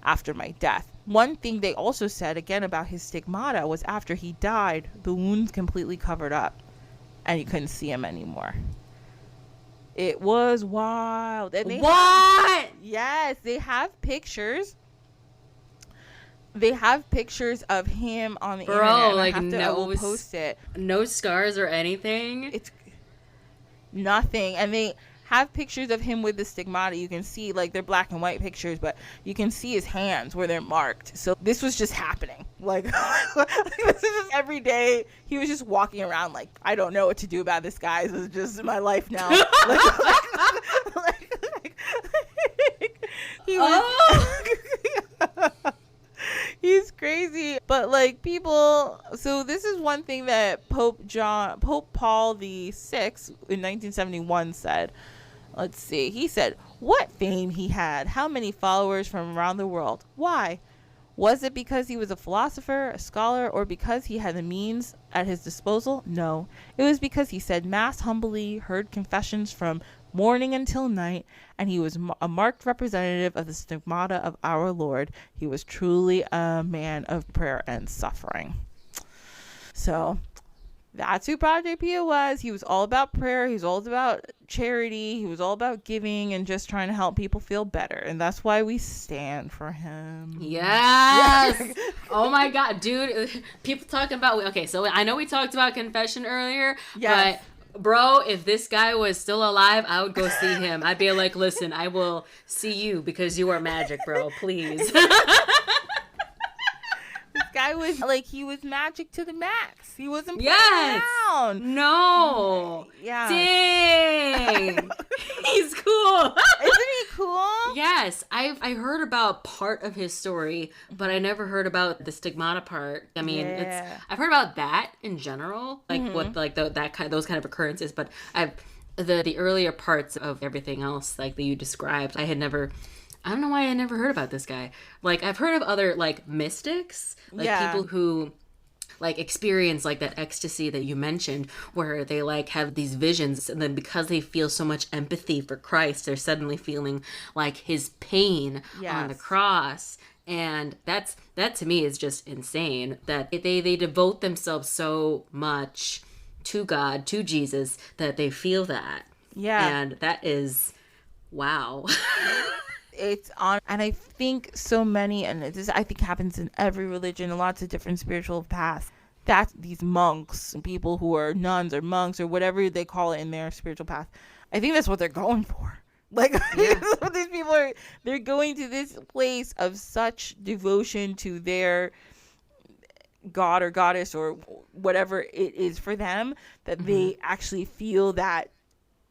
after my death. One thing they also said, again, about his stigmata was after he died, the wounds completely covered up and you couldn't see him anymore. It was wild. And yes, they have pictures. They have pictures of him on the internet. Like, I will post it. No scars or anything. It's nothing. And they have pictures of him with the stigmata. You can see, like, they're black and white pictures, but you can see his hands where they're marked. So this was just happening. Like, this is just every day. He was just walking around like, I don't know what to do about this, guys. This is just my life now. He was... He's crazy. But like, people, so this is one thing that Pope Paul VI in 1971 said. Let's see. He said, what fame he had, how many followers from around the world. Why? Was it because he was a philosopher, a scholar, or because he had the means at his disposal? No. It was because he said mass humbly, heard confessions from morning until night, and he was a marked representative of the stigmata of our Lord. He was truly a man of prayer and suffering. So that's who Padre Pio was. He was all about prayer. He was all about charity. He was all about giving and just trying to help people feel better. And that's why we stand for him. Yes. Oh my God, dude. People talking about, okay, so I know we talked about confession earlier, but bro, if this guy was still alive, I would go see him. I'd be like, listen, I will see you because you are magic, bro. Please. This guy was like, he was magic to the max. He wasn't playing around. No. Yeah. Dang. He's cool. Isn't he cool? Yes. I heard about part of his story, but I never heard about the stigmata part. I mean, I've heard about that in general, like what, like those kind of occurrences, but the earlier parts of everything else, like that you described, I don't know why I never heard about this guy. Like, I've heard of other, like, mystics, like people who, like, experience, like, that ecstasy that you mentioned, where they, like, have these visions, and then because they feel so much empathy for Christ, they're suddenly feeling, like, his pain on the cross. And that to me is just insane, that they devote themselves so much to God, to Jesus, that they feel that. Yeah. And that is, wow. It's on, and I think so many, and this I think happens in every religion, lots of different spiritual paths, That's these monks and people who are nuns or monks or whatever they call it in their spiritual path. I think that's what they're going for. Like, Yeah. these people are, they're going to this place of such devotion to their god or goddess or whatever it is for them that they actually feel that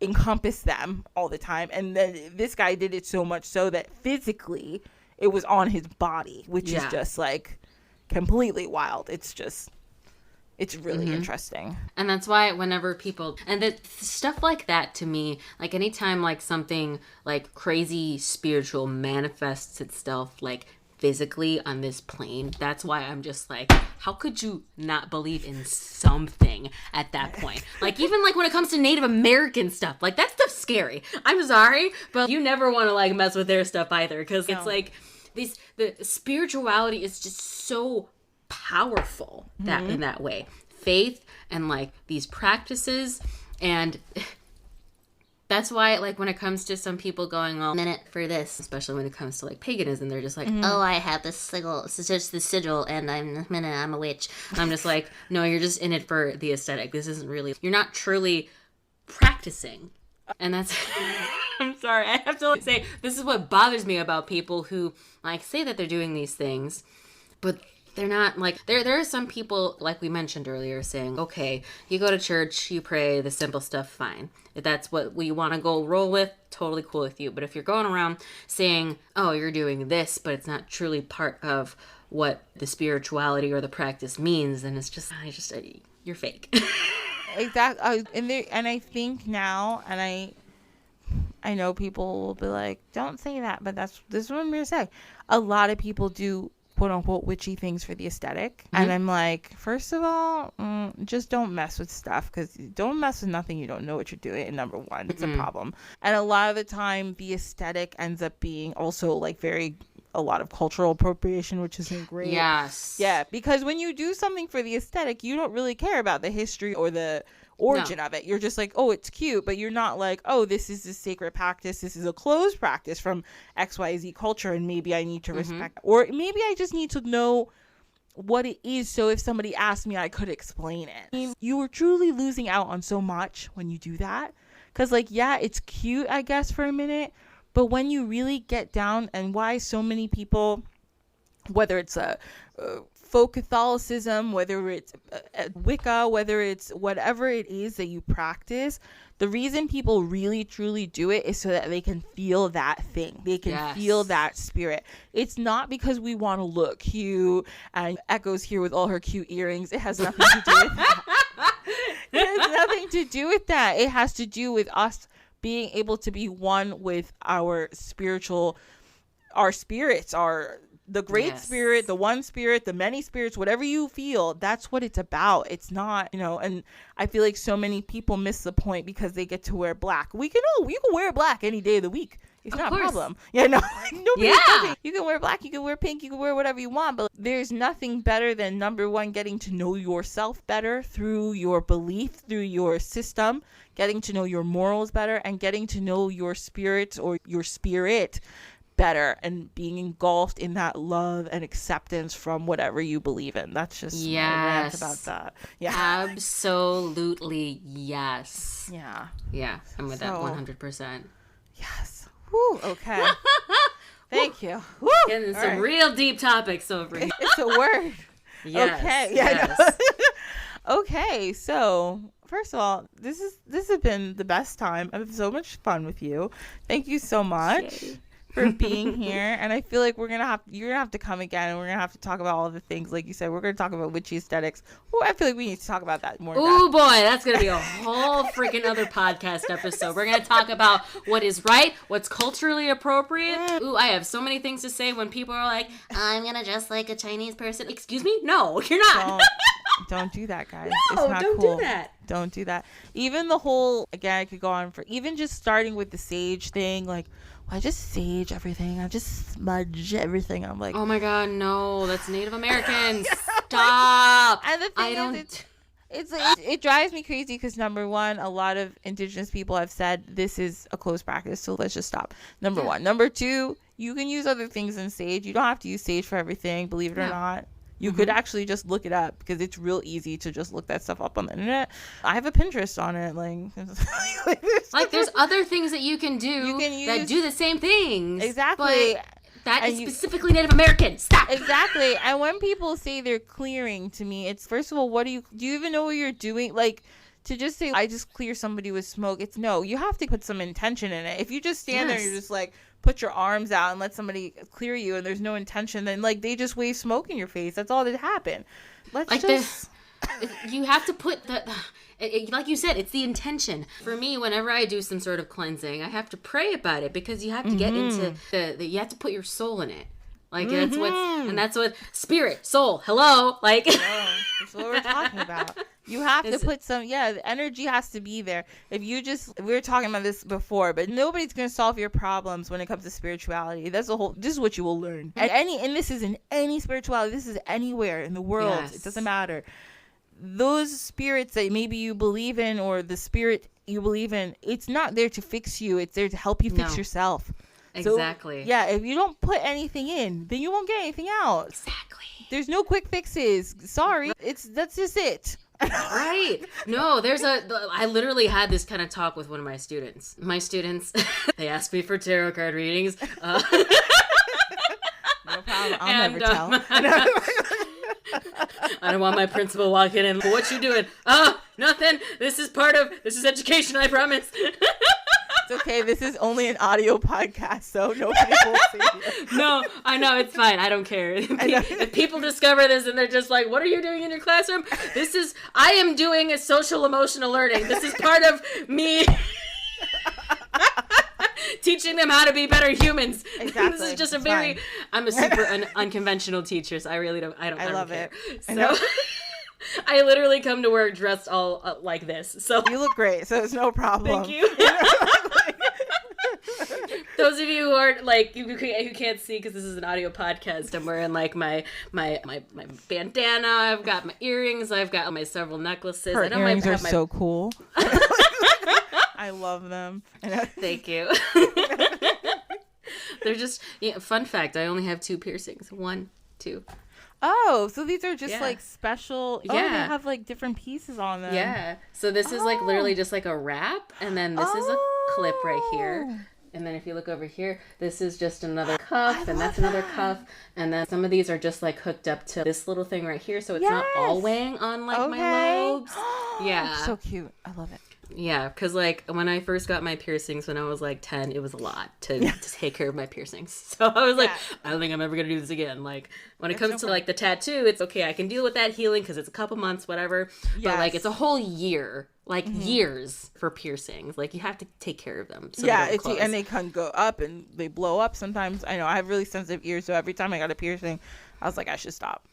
encompass them all the time. And then this guy did it so much so that physically it was on his body, which is just like completely wild. It's really interesting. And that's why whenever people, and the stuff like that to me, like anytime like something like crazy spiritual manifests itself like physically on this plane, that's why I'm just like, how could you not believe in something at that point? Like even like when it comes to Native American stuff, like that stuff's scary. I'm sorry, but you never want to like mess with their stuff either, because it's like the spirituality is just so powerful that in that way. Faith and like these practices, and that's why like when it comes to some people going all minute for this, especially when it comes to like paganism, they're just like, oh, I have this sigil, it's just the sigil, and I'm a witch. I'm just like, no, you're just in it for the aesthetic. This isn't really, you're not truly practicing. And that's I'm sorry, I have to say this is what bothers me about people who like say that they're doing these things, but they're not. Like there are some people, like we mentioned earlier, saying, okay, you go to church, you pray, the simple stuff, fine. If that's what we want to go roll with, totally cool with you. But if you're going around saying, oh, you're doing this, but it's not truly part of what the spirituality or the practice means, then it's just you're fake. Exactly. And I think now, and I know people will be like, don't say that, but this is what I'm going to say. A lot of people do quote unquote witchy things for the aesthetic. And I'm like, first of all, just don't mess with stuff, because don't mess with nothing you don't know what you're doing. And number one, it's a problem. And a lot of the time the aesthetic ends up being also like a lot of cultural appropriation, which isn't great. Yes. Yeah, because when you do something for the aesthetic, you don't really care about the history or the origin of it. You're just like, oh, it's cute, but you're not like, oh, this is a sacred practice, this is a closed practice from XYZ culture, and maybe I need to respect, or maybe I just need to know what it is, so if somebody asked me, I could explain it. I mean, you are truly losing out on so much when you do that, because like, yeah, it's cute, I guess, for a minute, but when you really get down, and why so many people, whether it's a folk Catholicism, whether it's Wicca, whether it's whatever it is that you practice, the reason people really truly do it is so that they can feel that thing. They can feel that spirit. It's not because we want to look cute, and Echo's here with all her cute earrings. It has nothing to do with that. It has nothing to do with that. It has to do with us being able to be one with our spirits, the great spirit, the one spirit, the many spirits, whatever you feel, that's what it's about. It's not, and I feel like so many people miss the point because they get to wear black. You can wear black any day of the week. It's not a problem. Yeah, no, nobody's judging. You can wear black, you can wear pink, you can wear whatever you want, but there's nothing better than, number one, getting to know yourself better through your belief, through your system, getting to know your morals better, and getting to know your spirit or your spirit better, and being engulfed in that love and acceptance from whatever you believe in. That's just my rant about that. Yeah, absolutely. Yes. Yeah, I'm with that 100%. Yes. Woo, okay. Thank you. Woo. Getting some real deep topics over here. It's a word. Yes. Okay. Yeah. Yes. Okay. So first of all, this has been the best time. I've had so much fun with you. Thank you so much. Yay. For being here, and I feel like you're gonna have to come again, and we're gonna have to talk about all of the things, like you said. We're gonna talk about witchy aesthetics. Ooh, I feel like we need to talk about that more. Oh boy, that's gonna be a whole freaking other podcast episode. We're gonna talk about what is right, what's culturally appropriate. Ooh, I have so many things to say when people are like, I'm gonna dress like a Chinese person. Excuse me? No, you're not. Don't do that, guys. No, it's not don't cool. do that. Don't do that. Even the whole, again, I could go on for, even just starting with the sage thing, like, I just sage everything. I just smudge everything. I'm like, oh my god, no, that's Native Americans. Stop. And the thing is, it drives me crazy because, number one, a lot of indigenous people have said this is a closed practice, so let's just stop. Number one. Number two, you can use other things in sage. You don't have to use sage for everything, believe it or not. You could actually just look it up because it's real easy to just look that stuff up on the internet. I have a Pinterest on it. Like there's other things that you can do that do the same things. Exactly. But that is specifically Native American. Stop. Exactly. And when people say they're clearing, to me, it's, first of all, do you even know what you're doing? Like, to just say, I just clear somebody with smoke, it's no. You have to put some intention in it. If you just stand there and you're just like, put your arms out and let somebody clear you and there's no intention, then like they just wave smoke in your face. That's all that happened. You have to put like you said, it's the intention. For me, whenever I do some sort of cleansing, I have to pray about it because you have to get into you have to put your soul in it. Like that's what spirit, soul, hello, like that's what we're talking about. You have to put the energy has to be there. We were talking about this before, but nobody's going to solve your problems when it comes to spirituality. This is what you will learn. And this is in any spirituality. This is anywhere in the world. Yes. It doesn't matter. Those spirits that maybe you believe in, or the spirit you believe in, it's not there to fix you. It's there to help you fix yourself. Exactly. So, if you don't put anything in, then you won't get anything out. Exactly. There's no quick fixes. Sorry. That's just it. Right. No, I literally had this kind of talk with one of my students. My students, they asked me for tarot card readings. No problem. I'll never tell. I don't want my principal walking in. What you doing? Oh, nothing. This is education, I promise. It's okay. This is only an audio podcast, so nobody will see you. No, I know. It's fine. I don't care. If people discover this and they're just like, what are you doing in your classroom? I am doing a social emotional learning. This is part of me teaching them how to be better humans. Exactly. This is just I'm a super unconventional teacher, so I love care. It. So I literally come to work dressed all like this. So you look great, so it's no problem. Thank you. Those of you who aren't like who can't see because this is an audio podcast, I'm wearing like my bandana. I've got my earrings. I've got my several necklaces. Her earrings are so cool. I love them. Thank you. They're just fun fact. I only have 2 piercings. 1, 2. Oh, so these are just like special. Yeah. Oh, they have like different pieces on them. Yeah. So this is like literally just like a wrap, and then this is a clip right here. And then if you look over here, this is just another cuff, and that's another cuff. And then some of these are just like hooked up to this little thing right here, so it's not all weighing on like my lobes. Yeah. So cute. I love it. Yeah, because like when I first got my piercings when I was like 10, it was a lot to take care of my piercings. So I was like, I don't think I'm ever going to do this again. Like when it comes to like the tattoo, it's okay. I can deal with that healing because it's a couple months, whatever. But like it's a whole year, like years for piercings. Like you have to take care of them. So and they can go up and they blow up sometimes. I know I have really sensitive ears, so every time I got a piercing, I was like, I should stop.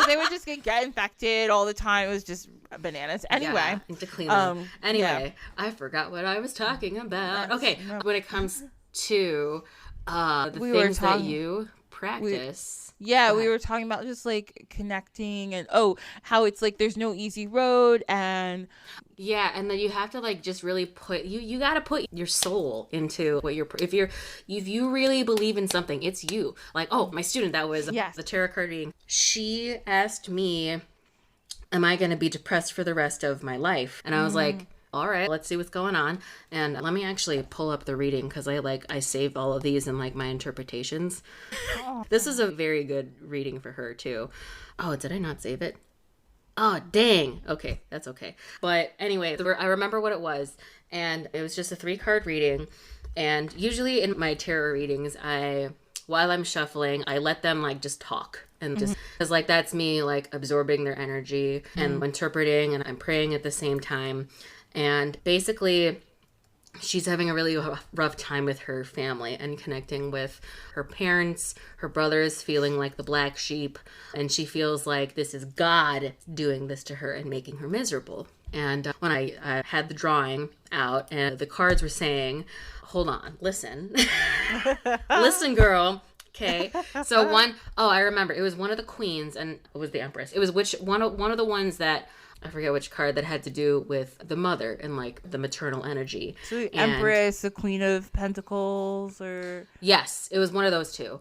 They would just get infected all the time. It was just bananas. Anyway. To clean them. Anyway, I forgot what I was talking about. Okay, when it comes to the things that you practice. We were talking about just like connecting and how it's like there's no easy road and and then you have to like just really put you got to put your soul into what if you really believe in something, it's you. Like my student that was the tarot card reading, she asked me, am I going to be depressed for the rest of my life? And I was like, all right, let's see what's going on. And let me actually pull up the reading because I saved all of these in like my interpretations. This is a very good reading for her too. Oh, did I not save it? Oh, dang. Okay, that's okay. But anyway, I remember what it was. And it was just a 3-card reading. And usually in my tarot readings, while I'm shuffling, I let them like just talk. And just because like that's me like absorbing their energy and interpreting, and I'm praying at the same time. And basically, she's having a really rough time with her family and connecting with her parents. Her brother is feeling like the black sheep, and she feels like this is God doing this to her and making her miserable. And when I had the drawing out and the cards were saying, hold on, listen. Listen, girl. Okay. So I remember. It was one of the queens, and it was the empress. It was one of the ones that I forget which card that had to do with the mother and like the maternal energy. So the Empress, the Queen of Pentacles, or... Yes, it was one of those two.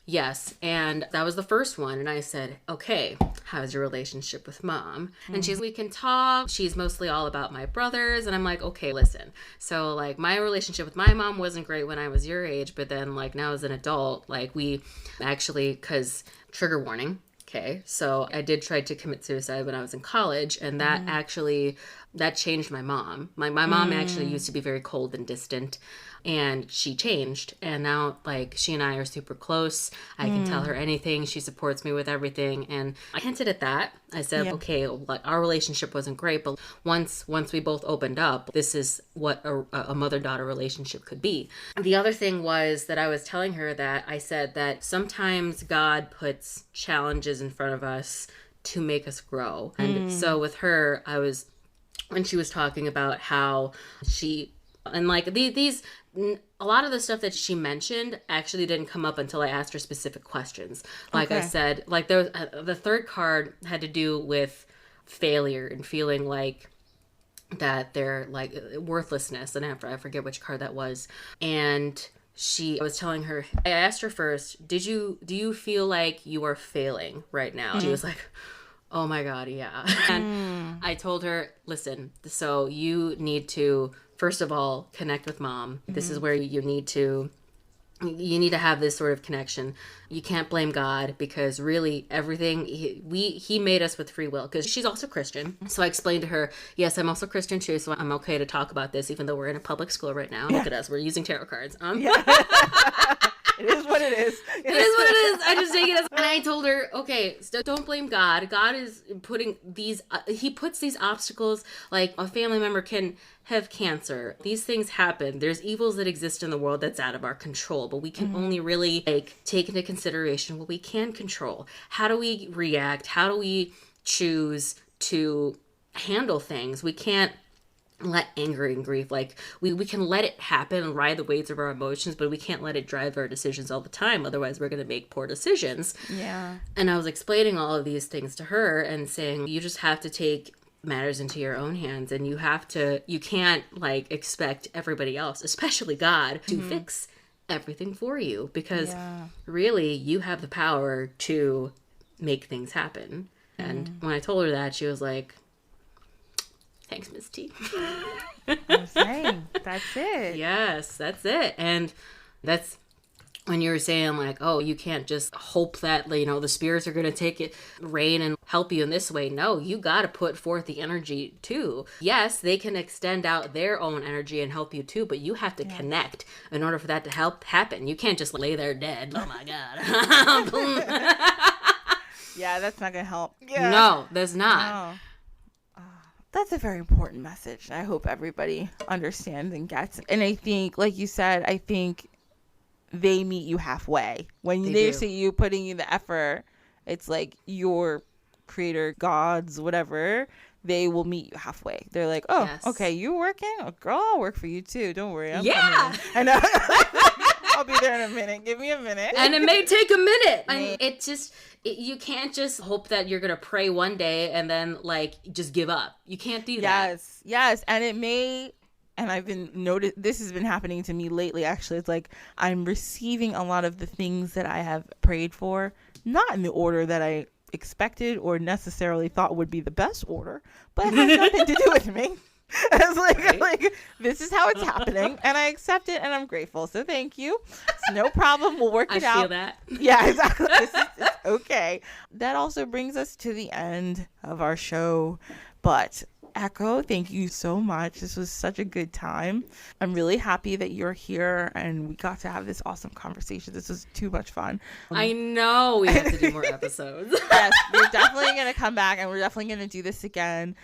Yes, and that was the first one. And I said, okay, how's your relationship with mom? And she's, we can talk. She's mostly all about my brothers. And I'm like, okay, listen. So like my relationship with my mom wasn't great when I was your age, but then like now as an adult, like we actually, because trigger warning. Okay, so I did try to commit suicide when I was in college, and that actually, that changed my mom. My mom actually used to be very cold and distant, and she changed, and now like she and I are super close. I can tell her anything. She supports me with everything, and I hinted at that. I said, okay, like our relationship wasn't great, but once we both opened up, this is what a mother-daughter relationship could be. The other thing was that I was telling her that I said that sometimes God puts challenges in front of us to make us grow. And so with her, when she was talking about how she, and like these a lot of the stuff that she mentioned actually didn't come up until I asked her specific questions. Like I said, like there was, the third card had to do with failure and feeling like that they're like worthlessness, and I forget which card that was. And I was telling her, I asked her first, do you feel like you are failing right now? She was like, oh my God, yeah. And I told her, listen, so you need to, first of all, connect with mom. This is where you need to have this sort of connection. You can't blame God, because really everything, he made us with free will, because she's also Christian. So I explained to her, yes, I'm also Christian too, so I'm okay to talk about this, even though we're in a public school right now. Look at us, we're using tarot cards. It is what it is. It is what it is. I just take it as. And I told her, okay, so don't blame God. God is putting these. He puts these obstacles. Like a family member can have cancer. These things happen. There's evils that exist in the world that's out of our control, but we can only really like take into consideration what we can control. How do we react? How do we choose to handle things? We can't let anger and grief, like we can let it happen and ride the waves of our emotions, but we can't let it drive our decisions all the time. Otherwise we're going to make poor decisions. Yeah. And I was explaining all of these things to her and saying, you just have to take matters into your own hands, and you can't like expect everybody else, especially God, to fix everything for you, because really you have the power to make things happen. And when I told her that, she was like, thanks, Miss T. I'm saying, that's it. Yes, that's it. And that's when you were saying like, oh, you can't just hope that, you know, the spirits are going to take it, reign and help you in this way. No, you got to put forth the energy too. Yes, they can extend out their own energy and help you too, but you have to connect in order for that to help happen. You can't just lay there dead. Oh my God. Yeah, that's not going to help. Yeah. No, that's not. No. That's a very important message. I hope everybody understands and gets it. And I think, like you said, I think they meet you halfway. When they see you putting in the effort, it's like your creator, gods, whatever, they will meet you halfway. They're like, oh, okay, you working? Oh, girl, I'll work for you too. Don't worry. I'm coming. I know. I'll be there in a minute. Give me a minute. And it may take a minute. And you can't just hope that you're going to pray one day and then like just give up. You can't do that. Yes. And it may, and I've been this has been happening to me lately. Actually, it's like I'm receiving a lot of the things that I have prayed for, not in the order that I expected or necessarily thought would be the best order, but it has nothing to do with me. I was like, this is how it's happening, and I accept it, and I'm grateful. So thank you. It's no problem. We'll work it out. I feel that. Yeah, exactly. It's okay. That also brings us to the end of our show. But Echo, thank you so much. This was such a good time. I'm really happy that you're here, and we got to have this awesome conversation. This was too much fun. I know we have to do more episodes. Yes, we're definitely going to come back, and we're definitely going to do this again.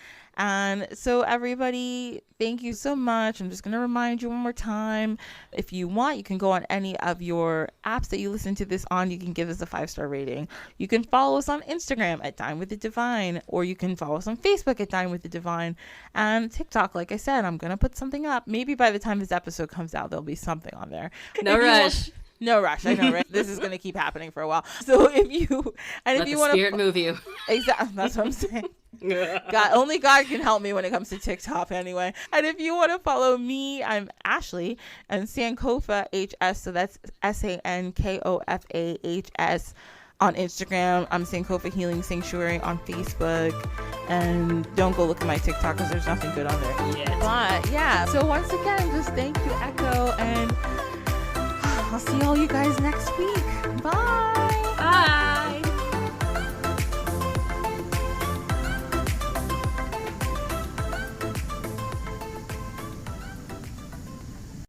And so everybody, thank you so much. I'm just going to remind you one more time. If you want, you can go on any of your apps that you listen to this on. You can give us a 5-star rating. You can follow us on Instagram at Dine with the Divine, or you can follow us on Facebook at Dine with the Divine, and TikTok. Like I said, I'm going to put something up. Maybe by the time this episode comes out, there'll be something on there. No rush. No rush. I know, right? This is going to keep happening for a while. So if you want to spirit move you. Exactly. That's what I'm saying. Only God can help me when it comes to TikTok anyway. And if you want to follow me, I'm Ashley, and Sankofa HS, so that's SANKOFAHS on Instagram. I'm Sankofa Healing Sanctuary on Facebook. And don't go look at my TikTok because there's nothing good on there yet. But yeah, so once again, just thank you, Echo, and I'll see all you guys next week. Bye.